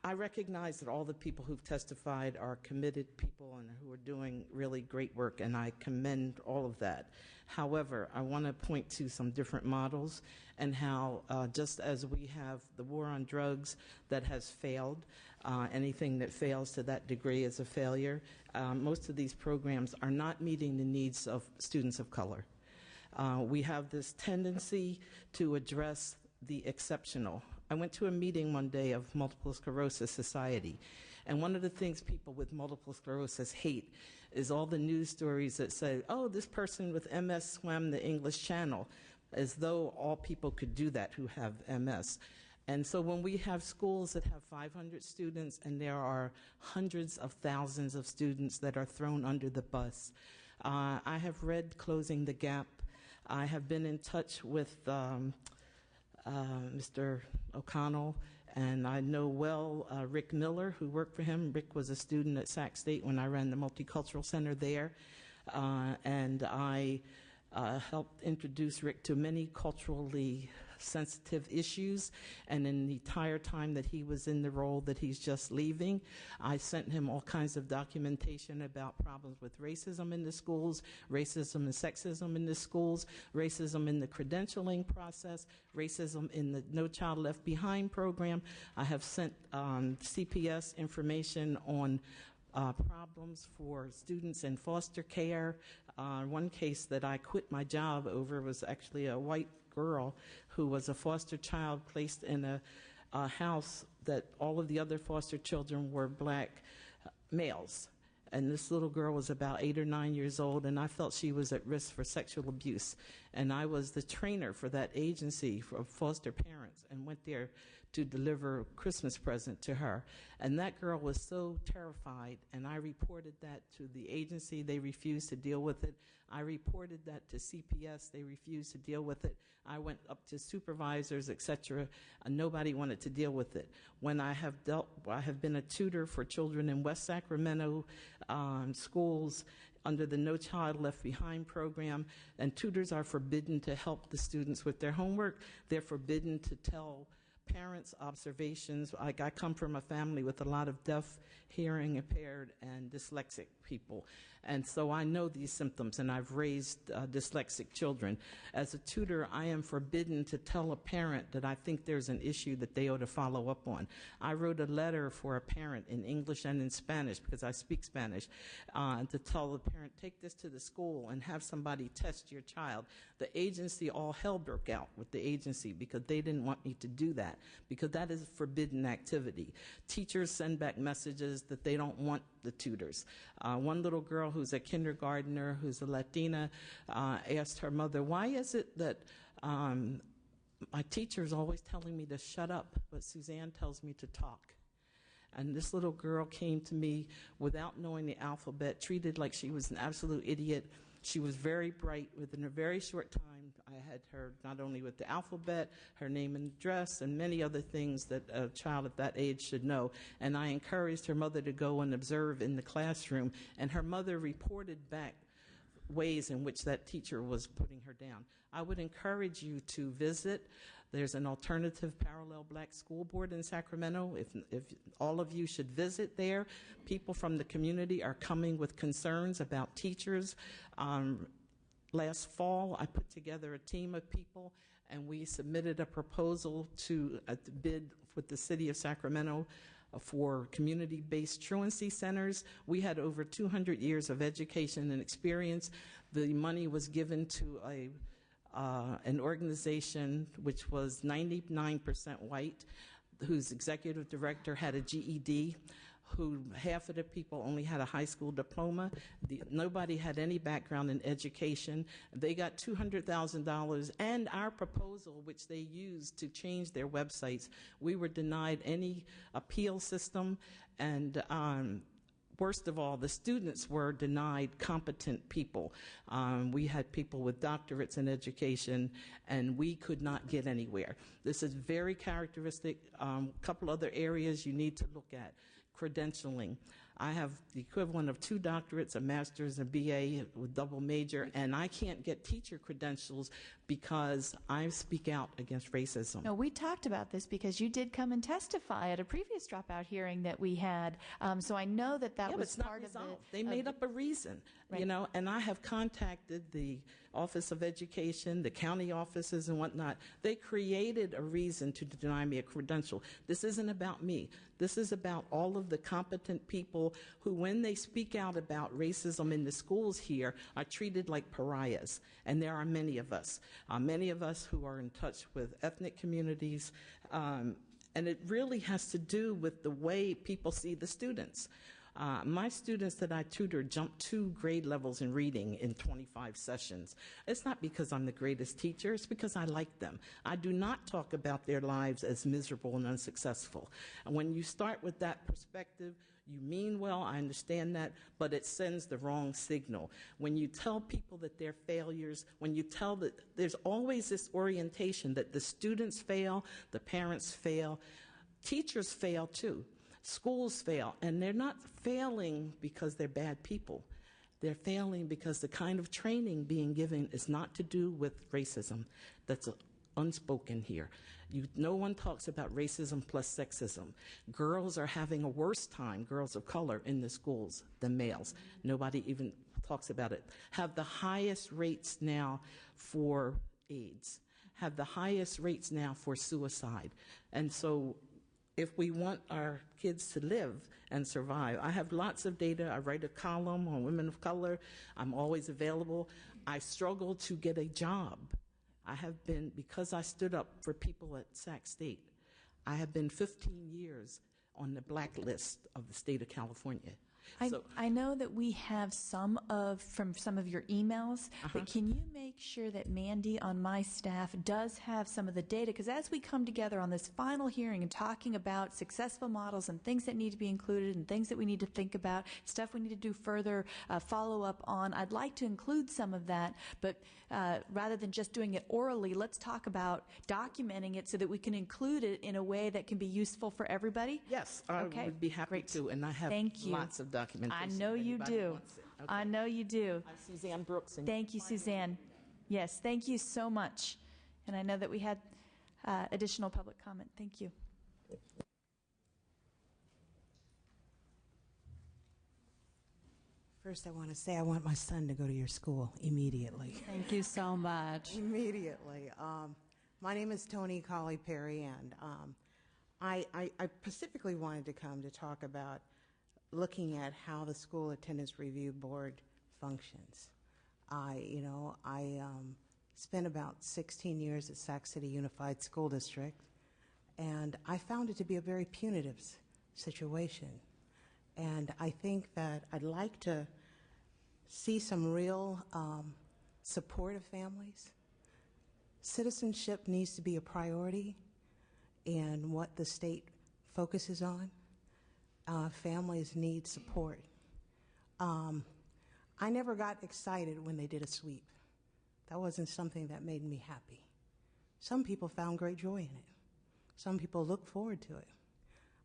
I recognize that all the people who've testified are committed people and who are doing really great work, and I commend all of that. However, I want to point to some different models and how just as we have the war on drugs that has failed, anything that fails to that degree is a failure, most of these programs are not meeting the needs of students of color. We have this tendency to address the exceptional. I went to a meeting one day of Multiple Sclerosis Society, and one of the things people with multiple sclerosis hate is all the news stories that say, oh, this person with MS swam the English Channel, as though all people could do that who have MS. And so when we have schools that have 500 students and there are hundreds of thousands of students that are thrown under the bus, I have read Closing the Gap. I have been in touch with Mr. O'Connell, and I know well Rick Miller, who worked for him. Rick was a student at Sac State when I ran the Multicultural Center there, and I helped introduce Rick to many culturally sensitive issues, and in the entire time that he was in the role that he's just leaving, I sent him all kinds of documentation about problems with racism in the schools, racism and sexism in the schools, racism in the credentialing process, racism in the No Child Left Behind program. I have sent CPS information on problems for students in foster care. One case that I quit my job over was actually a white girl who was a foster child placed in a house that all of the other foster children were black males. And this little girl was about 8 or 9 years old, and I felt she was at risk for sexual abuse. And I was the trainer for that agency for foster parents and went there to deliver a Christmas present to her. And that girl was so terrified, and I reported that to the agency. They refused to deal with it. I reported that to CPS. They refused to deal with it. I went up to supervisors, etc. Nobody wanted to deal with it. When I have been a tutor for children in West Sacramento schools under the No Child Left Behind program, and tutors are forbidden to help the students with their homework. They're forbidden to tell parents' observations. I come from a family with a lot of deaf, hearing impaired, and dyslexic people. And so I know these symptoms, and I've raised dyslexic children. As a tutor, I am forbidden to tell a parent that I think there's an issue that they ought to follow up on. I wrote a letter for a parent in English and in Spanish, because I speak Spanish, to tell the parent, take this to the school and have somebody test your child. The agency, all hell broke out with the agency because they didn't want me to do that, because that is forbidden activity. Teachers send back messages that they don't want the tutors. One little girl who's a kindergartner, who's a Latina, asked her mother, why is it that my teacher is always telling me to shut up, but Suzanne tells me to talk? And this little girl came to me without knowing the alphabet, treated like she was an absolute idiot. She was very bright. Within a very short time, I had her not only with the alphabet, her name and address, and many other things that a child at that age should know. And I encouraged her mother to go and observe in the classroom, and her mother reported back ways in which that teacher was putting her down. I would encourage you to visit. There's an alternative parallel black school board in Sacramento. If all of you should visit there, people from the community are coming with concerns about teachers. Last fall, I put together a team of people, and we submitted a proposal to bid with the city of Sacramento for community-based truancy centers. We had over 200 years of education and experience. The money was given to an organization which was 99% white, whose executive director had a GED, who half of the people only had a high school diploma. Nobody had any background in education. They got $200,000, and our proposal, which they used to change their websites, we were denied any appeal system, and worst of all, the students were denied competent people. We had people with doctorates in education, and we could not get anywhere. This is very characteristic. A couple other areas you need to look at. Credentialing. I have the equivalent of 2 doctorates, a master's, a BA with double major, and I can't get teacher credentials because I speak out against racism. No, we talked about this because you did come and testify at a previous dropout hearing that we had. So I know that Yeah, but was it's not part of resolved. They made up a reason, Right. you know, and I have contacted the Office of Education, the county offices and whatnot. They created a reason to deny me a credential. This isn't about me. This is about all of the competent people who, when they speak out about racism in the schools here, are treated like pariahs. And there are many of us who are in touch with ethnic communities. And it really has to do with the way people see the students. My students that I tutor jumped 2 grade levels in reading in 25 sessions. It's not because I'm the greatest teacher, it's because I like them. I do not talk about their lives as miserable and unsuccessful. And when you start with that perspective, you mean well, I understand that, but it sends the wrong signal. When you tell people that they're failures, when you tell that there's always this orientation that the students fail, the parents fail, teachers fail too. Schools fail, and they're not failing because they're bad people. They're failing because the kind of training being given is not to do with racism. That's unspoken here. No one talks about racism plus sexism. Girls are having a worse time, girls of color, in the schools than males. Nobody even talks about it. Have the highest rates now for AIDS. Have the highest rates now for suicide. And so if we want our kids to live and survive, I have lots of data. I write a column on women of color. I'm always available. I struggle to get a job. I have been, because I stood up for people at Sac State, I have been 15 years on the blacklist of the state of California. I know that we have from some of your emails, but can you make sure that Mandy on my staff does have some of the data? Because as we come together on this final hearing and talking about successful models and things that need to be included and things that we need to think about, stuff we need to do further follow-up on, I'd like to include some of that, but rather than just doing it orally, let's talk about documenting it so that we can include it in a way that can be useful for everybody. Yes, I would be happy to, and I have lots of documentation. I know you do. Okay. I know you do. I'm Suzanne Brooks. Thank you, Suzanne. Yes, thank you so much. And I know that we had additional public comment. Thank you. First, I want to say I want my son to go to your school immediately. Thank you so much. Immediately. My name is Toni Colley Perry, and I specifically wanted to come to talk about looking at how the School Attendance Review Board functions. I spent about 16 years at Sac City Unified School District, and I found it to be a very punitive situation. And I think that I'd like to see some real support of families. Citizenship needs to be a priority in what the state focuses on. Families need support. I never got excited when they did a sweep. That wasn't something that made me happy. Some people found great joy in it. Some people look forward to it.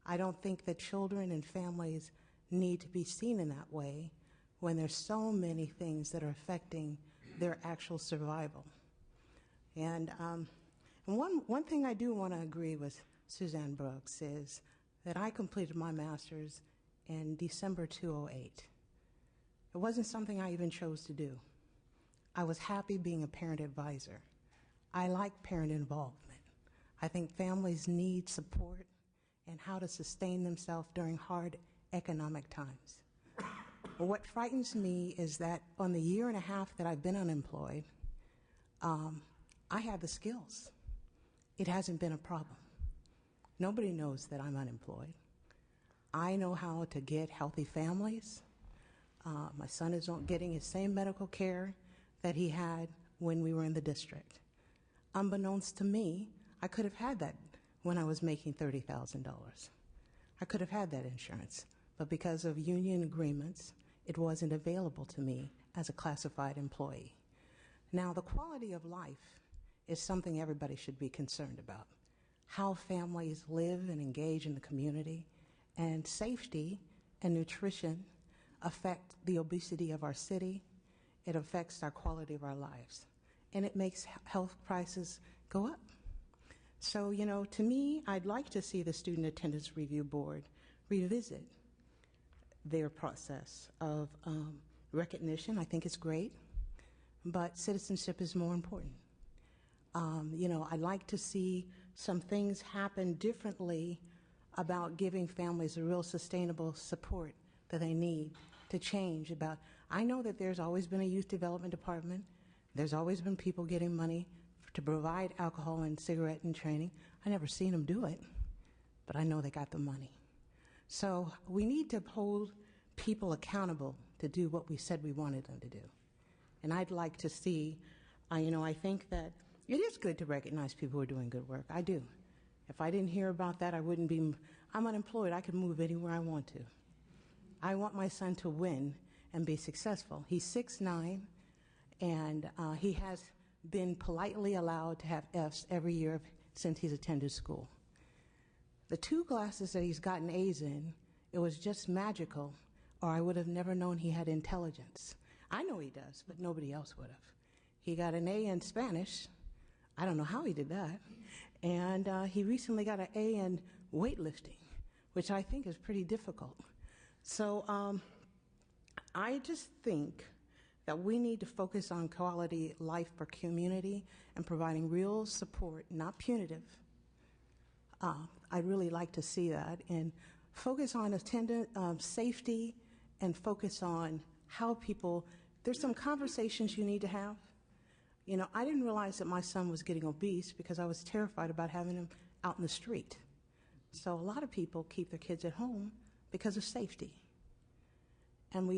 I don't think that children and families need to be seen in that way when there's so many things that are affecting their actual survival. And one thing I do want to agree with Suzanne Brooks is that I completed my master's in December 2008. It wasn't something I even chose to do. I was happy being a parent advisor. I like parent involvement. I think families need support and how to sustain themselves during hard economic times. But what frightens me is that on the year and a half that I've been unemployed, I have the skills. It hasn't been a problem. Nobody knows that I'm unemployed. I know how to get healthy families. My son is not getting his same medical care that he had when we were in the district. Unbeknownst to me, I could have had that when I was making $30,000. I could have had that insurance, but because of union agreements, it wasn't available to me as a classified employee. Now, the quality of life is something everybody should be concerned about. How families live and engage in the community, and safety and nutrition affect the obesity of our city. It affects our quality of our lives. And it makes health prices go up. So, to me, I'd like to see the Student Attendance Review Board revisit their process of recognition. I think it's great, but citizenship is more important. I'd like to see some things happen differently about giving families a real sustainable support that they need to change. I know that there's always been a youth development department. There's always been people getting money to provide alcohol and cigarette and training. I never seen them do it, but I know they got the money. So we need to hold people accountable to do what we said we wanted them to do. And I'd like to see, I think that it is good to recognize people who are doing good work. I do. If I didn't hear about that, I'm unemployed. I could move anywhere I want to. I want my son to win and be successful. He's 6'9", and he has been politely allowed to have Fs every year since he's attended school. The 2 classes that he's gotten A's in, it was just magical, or I would have never known he had intelligence. I know he does, but nobody else would have. He got an A in Spanish. I don't know how he did that. And he recently got an A in weightlifting, which I think is pretty difficult. So I just think that we need to focus on quality life for community and providing real support, not punitive. I'd really like to see that, and focus on safety, and focus on how there's some conversations you need to have. I didn't realize that my son was getting obese because I was terrified about having him out in the street. So a lot of people keep their kids at home because of safety. And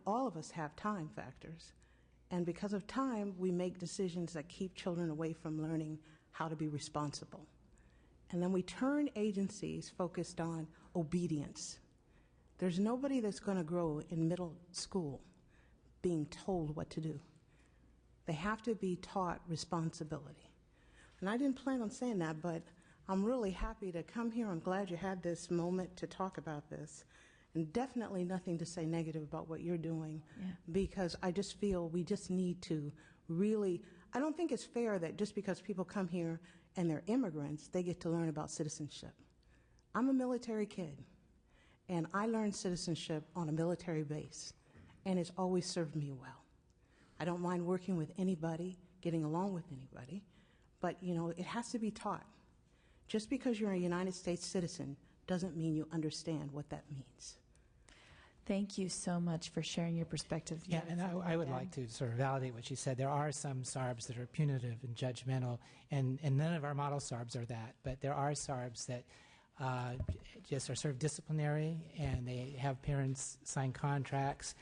all of us have time factors. And because of time, we make decisions that keep children away from learning how to be responsible. And then we turn agencies focused on obedience. There's nobody that's going to grow in middle school being told what to do. They have to be taught responsibility. And I didn't plan on saying that, but I'm really happy to come here. I'm glad you had this moment to talk about this. And definitely nothing to say negative about what you're doing, because I just feel we just need to really, I don't think it's fair that just because people come here and they're immigrants, they get to learn about citizenship. I'm a military kid, and I learned citizenship on a military base, and it's always served me well. I don't mind working with anybody, getting along with anybody, but it has to be taught. Just because you're a United States citizen doesn't mean you understand what that means. Thank you so much for sharing your perspective. Yeah, and I would like to sort of validate what she said. There are some SARBs that are punitive and judgmental, and none of our model SARBs are that. But there are SARBs that just are sort of disciplinary, and they have parents sign contracts.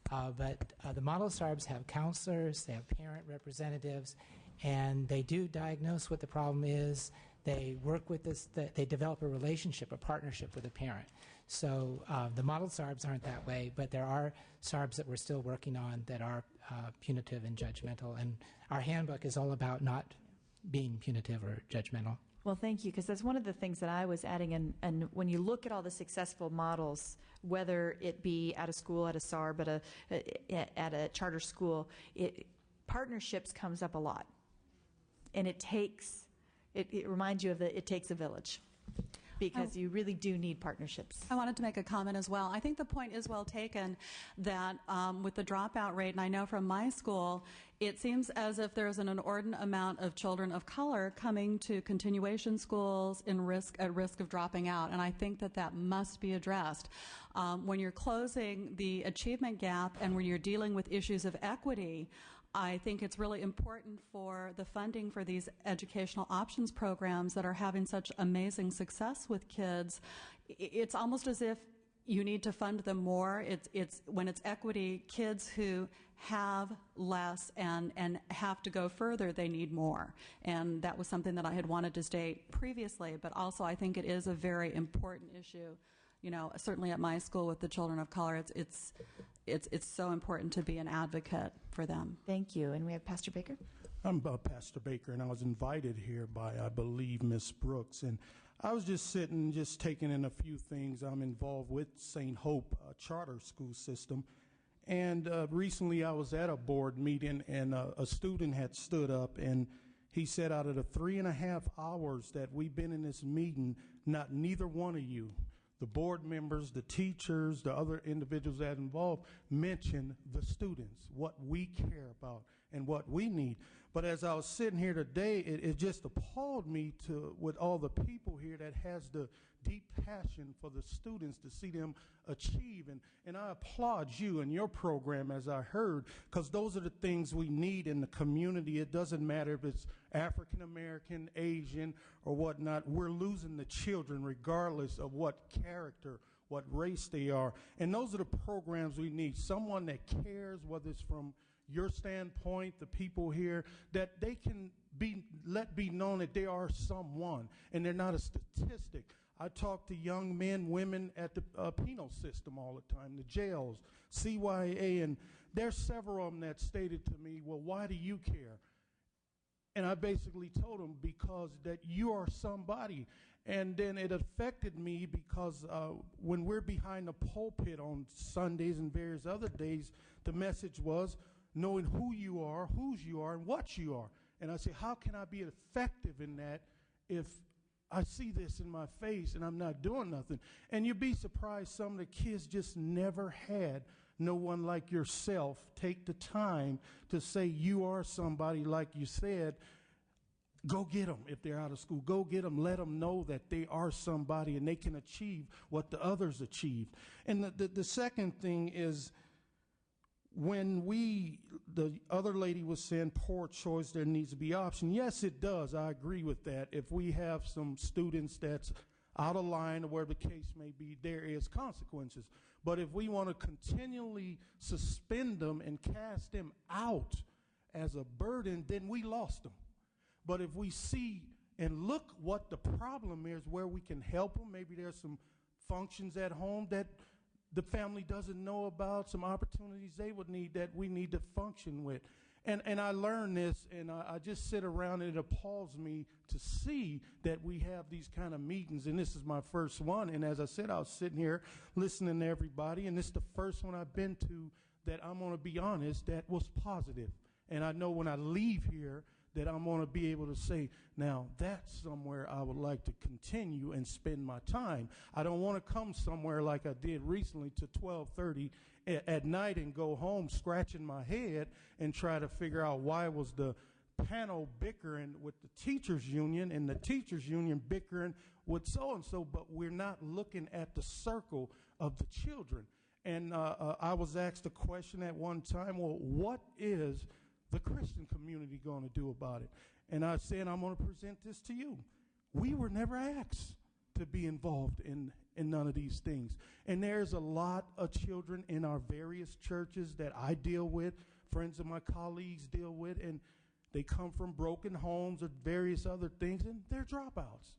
But the model SARBs have counselors, they have parent representatives, and they do diagnose what the problem is. They work with this, they develop a relationship, a partnership with a parent. So the model SARBs aren't that way, but there are SARBs that we're still working on that are punitive and judgmental. And our handbook is all about not being punitive or judgmental. Well, thank you, because that's one of the things that I was adding. And when you look at all the successful models, whether it be at a school, at a SARB, at a charter school, partnerships comes up a lot. And it reminds you of it takes a village, because you really do need partnerships. I wanted to make a comment as well. I think the point is well taken that with the dropout rate, and I know from my school, it seems as if there's an inordinate amount of children of color coming to continuation schools at risk of dropping out, and I think that must be addressed. When you're closing the achievement gap and when you're dealing with issues of equity, I think it's really important for the funding for these educational options programs that are having such amazing success with kids. It's almost as if you need to fund them more. It's when it's equity, kids who have less and have to go further, they need more. And that was something that I had wanted to state previously, but also I think it is a very important issue. Certainly at my school with the children of color, it's so important to be an advocate for them. Thank you. And we have Pastor Baker. I'm Pastor Baker, and I was invited here by, I believe, Miss Brooks. And I was just sitting, just taking in a few things. I'm involved with St. Hope charter school system. And recently I was at a board meeting, and a student had stood up, and he said, out of the 3.5 hours that we've been in this meeting, neither one of you, the board members, the teachers, the other individuals that are involved, mentioned the students, what we care about and what we need. But as I was sitting here today, it just appalled me with all the people here that has the deep passion for the students to see them achieve. And I applaud you and your program, as I heard, because those are the things we need in the community. It doesn't matter if it's African American, Asian, or whatnot. We're losing the children regardless of what character, what race they are. And those are the programs we need. Someone that cares, whether it's from your standpoint, the people here, that they can let be known that they are someone and they're not a statistic. I talk to young men, women at the penal system all the time, the jails, CYA, and there's several of them that stated to me, well, why do you care? And I basically told them, because that you are somebody. And then it affected me because when we're behind the pulpit on Sundays and various other days, the message was knowing who you are, whose you are, and what you are. And I say, how can I be effective in that if I see this in my face and I'm not doing nothing? And you'd be surprised, some of the kids just never had no one like yourself take the time to say you are somebody, like you said. Go get them if they're out of school. Go get them. Let them know that they are somebody and they can achieve what the others achieved. And the second thing is, when the other lady was saying poor choice, there needs to be option. Yes, it does. I agree with that. If we have some students that's out of line or whatever the case may be, there is consequences. But if we want to continually suspend them and cast them out as a burden, then we lost them. But if we see and look what the problem is, where we can help them, maybe there's some functions at home that the family doesn't know about, some opportunities they would need that we need to function with. And I learned this, and I just sit around, and it appalls me to see that we have these kind of meetings, and this is my first one. And as I said, I was sitting here listening to everybody, and this is the first one I've been to that I'm going to be honest, that was positive. And I know when I leave here that I'm going to be able to say, now that's somewhere I would like to continue and spend my time. I don't want to come somewhere like I did recently to 12:30 at night and go home scratching my head and try to figure out why was the panel bickering with the teachers union and the teachers union bickering with so-and-so, but we're not looking at the circle of the children. And I was asked a question at one time, well, what is the Christian community going to do about it? And I said, I'm going to present this to you. We were never asked to be involved in none of these things. And there's a lot of children in our various churches that I deal with, friends of my colleagues deal with, and they come from broken homes or various other things, and they're dropouts.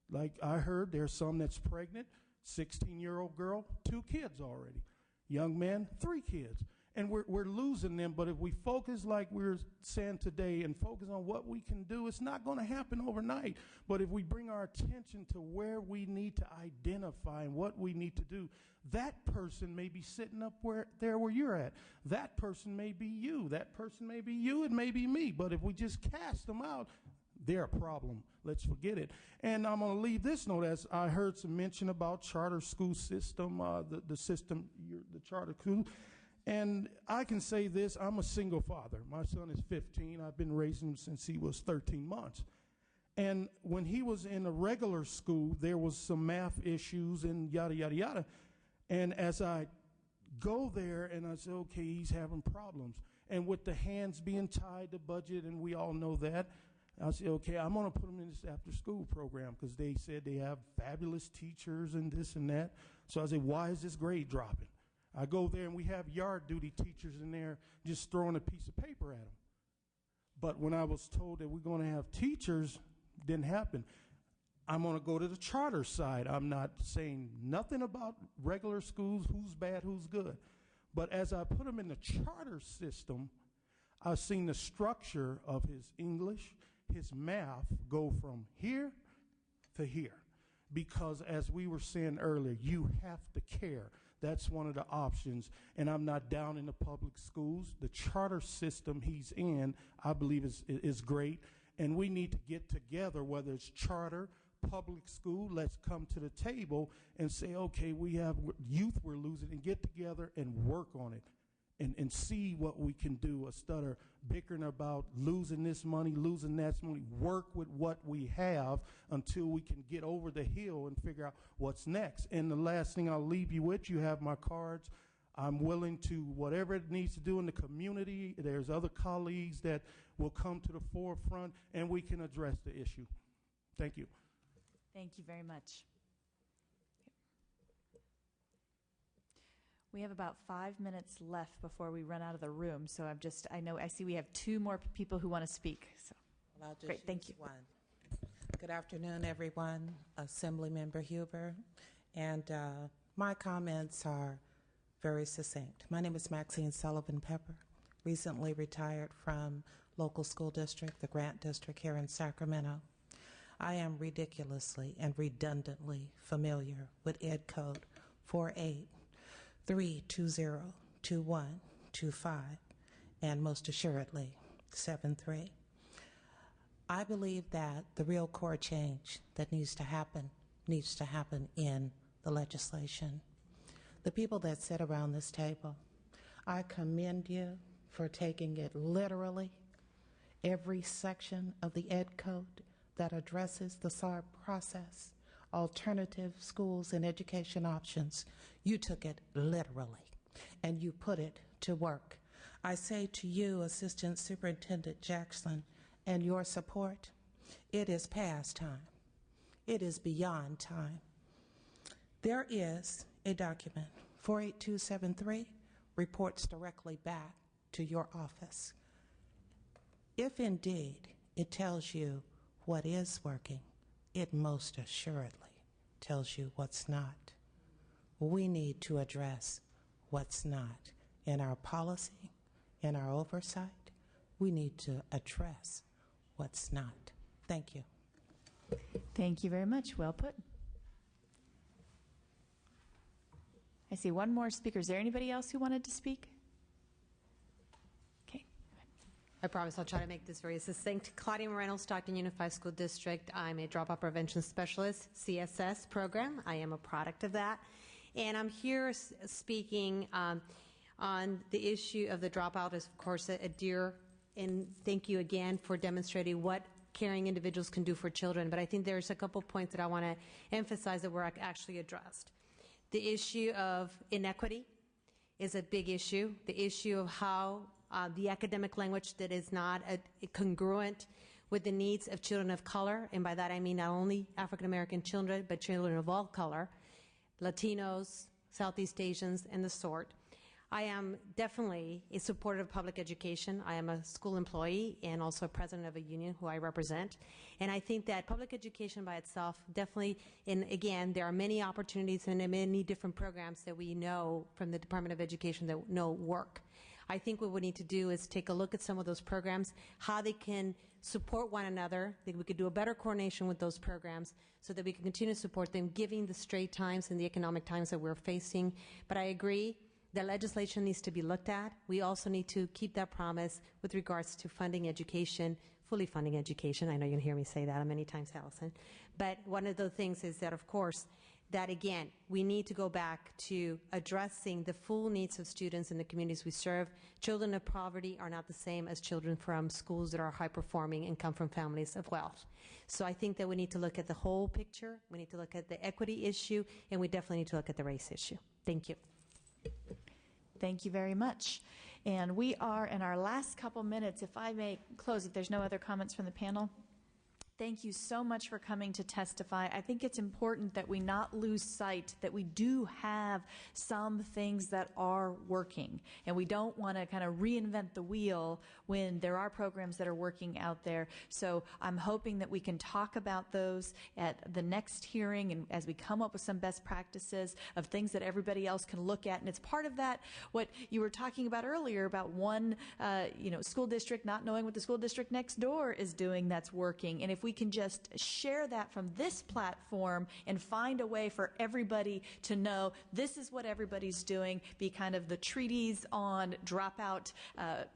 Like I heard, there's some that's pregnant, 16-year-old girl, 2 kids already. Young man, 3 kids. And we're losing them, but if we focus like we were saying today and focus on what we can do, it's not going to happen overnight. But if we bring our attention to where we need to identify and what we need to do, that person may be sitting up where you're at. That person may be you. That person may be you. It may be me. But if we just cast them out, they're a problem. Let's forget it. And I'm going to leave this note, as I heard some mention about charter school system, the system, the charter school. And I can say this, I'm a single father. My son is 15. I've been raising him since he was 13 months. And when he was in a regular school, there was some math issues and yada, yada, yada. And as I go there and I say, okay, he's having problems. And with the hands being tied, the budget, and we all know that, I say, okay, I'm going to put him in this after-school program because they said they have fabulous teachers and this and that. So I say, why is this grade dropping? I go there, and we have yard duty teachers in there just throwing a piece of paper at them. But when I was told that we're going to have teachers, didn't happen. I'm going to go to the charter side. I'm not saying nothing about regular schools, who's bad, who's good. But as I put them in the charter system, I've seen the structure of his English, his math go from here to here. Because as we were saying earlier, you have to care. That's one of the options. And I'm not down in the public schools. The charter system he's in, I believe, is great. And we need to get together, whether it's charter, public school, let's come to the table and say, okay, we have youth we're losing, and get together and work on it and see what we can do. Instead of bickering about losing this money, losing that money, work with what we have until we can get over the hill and figure out what's next. And the last thing I'll leave you with, you have my cards. I'm willing to, whatever it needs to do in the community, there's other colleagues that will come to the forefront and we can address the issue. Thank you. Thank you very much. We have about 5 minutes left before we run out of the room, so I see we have 2 more people who want to speak. So, well, I'll just great, thank you. One. Good afternoon, everyone. Assemblymember Huber, and my comments are very succinct. My name is Maxine Sullivan Pepper, recently retired from local school district, the Grant District here in Sacramento. I am ridiculously and redundantly familiar with Ed Code 48.3202125 and most assuredly 7.3. I believe that the real core change that needs to happen in the legislation. The people that sit around this table, I commend you for taking it literally. Every section of the Ed Code that addresses the SARB process, alternative schools and education options, you took it literally and you put it to work. I say to you, Assistant Superintendent Jackson, and your support, it is past time. It is beyond time. There is a document, 48273, reports directly back to your office. If indeed it tells you what is working, it most assuredly tells you what's not. We need to address what's not. In our policy, in our oversight, we need to address what's not. Thank you. Thank you very much. Well put. I see one more speaker. Is there anybody else who wanted to speak? Okay. I promise I'll try to make this very succinct. Claudia Moreno, Stockton Unified School District. I'm a dropout prevention specialist, CSS program. I am a product of that. And I'm here speaking on the issue of the dropout is, of course, a dear, and thank you again for demonstrating what caring individuals can do for children. But I think there's a couple points that I want to emphasize that were actually addressed. The issue of inequity is a big issue. The issue of how the academic language that is not congruent with the needs of children of color, and by that I mean not only African American children, but children of all color, Latinos, Southeast Asians, and the sort. I am definitely a supporter of public education. I am a school employee and also a president of a union who I represent. And I think that public education by itself definitely, and again, there are many opportunities and many different programs that we know from the Department of Education that know work. I think what we need to do is take a look at some of those programs, how they can support one another, that we could do a better coordination with those programs so that we can continue to support them, given the straight times and the economic times that we're facing. But I agree, the legislation needs to be looked at. We also need to keep that promise with regards to funding education, fully funding education. I know you'll hear me say that many times, Allison. But one of the things is that, of course, that again, we need to go back to addressing the full needs of students in the communities we serve. Children of poverty are not the same as children from schools that are high performing and come from families of wealth. So I think that we need to look at the whole picture. We need to look at the equity issue, and we definitely need to look at the race issue. Thank you. Thank you very much. And we are in our last couple minutes. If I may close, if there's no other comments from the panel. Thank you so much for coming to testify. I think it's important that we not lose sight that we do have some things that are working, and we don't want to kind of reinvent the wheel when there are programs that are working out there. So I'm hoping that we can talk about those at the next hearing, and as we come up with some best practices of things that everybody else can look at. And it's part of that, what you were talking about earlier about one school district not knowing what the school district next door is doing that's working. And if we can just share that from this platform and find a way for everybody to know this is what everybody's doing, be kind of the treaties on dropout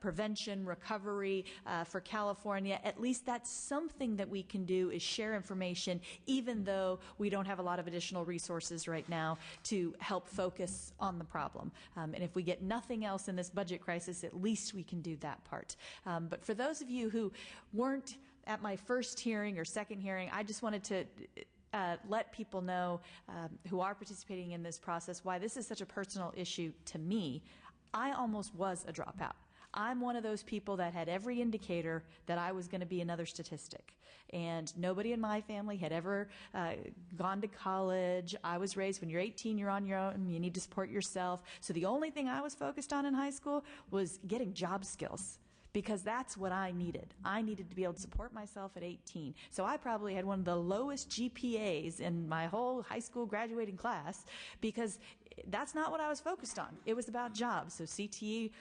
prevention, recovery for California, at least that's something that we can do, is share information, even though we don't have a lot of additional resources right now to help focus on the problem. And if we get nothing else in this budget crisis, at least we can do that part. But for those of you who weren't at my first hearing or second hearing, I just wanted to let people know who are participating in this process why this is such a personal issue to me. I almost was a dropout. I'm one of those people that had every indicator that I was going to be another statistic. And nobody in my family had ever gone to college. I was raised, when you're 18, you're on your own, you need to support yourself. So the only thing I was focused on in high school was getting job skills, because that's what I needed. I needed to be able to support myself at 18. So I probably had one of the lowest GPAs in my whole high school graduating class, because that's not what I was focused on. It was about jobs. So CTE,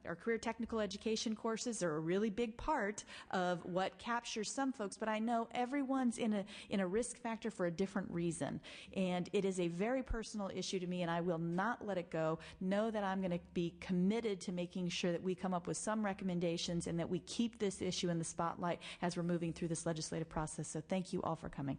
or career technical education courses, are a really big part of what captures some folks, but I know everyone's in a risk factor for a different reason. And it is a very personal issue to me, and I will not let it go. Know that I'm going to be committed to making sure that we come up with some recommendations and that we keep this issue in the spotlight as we're moving through this legislative process. So thank you all for coming.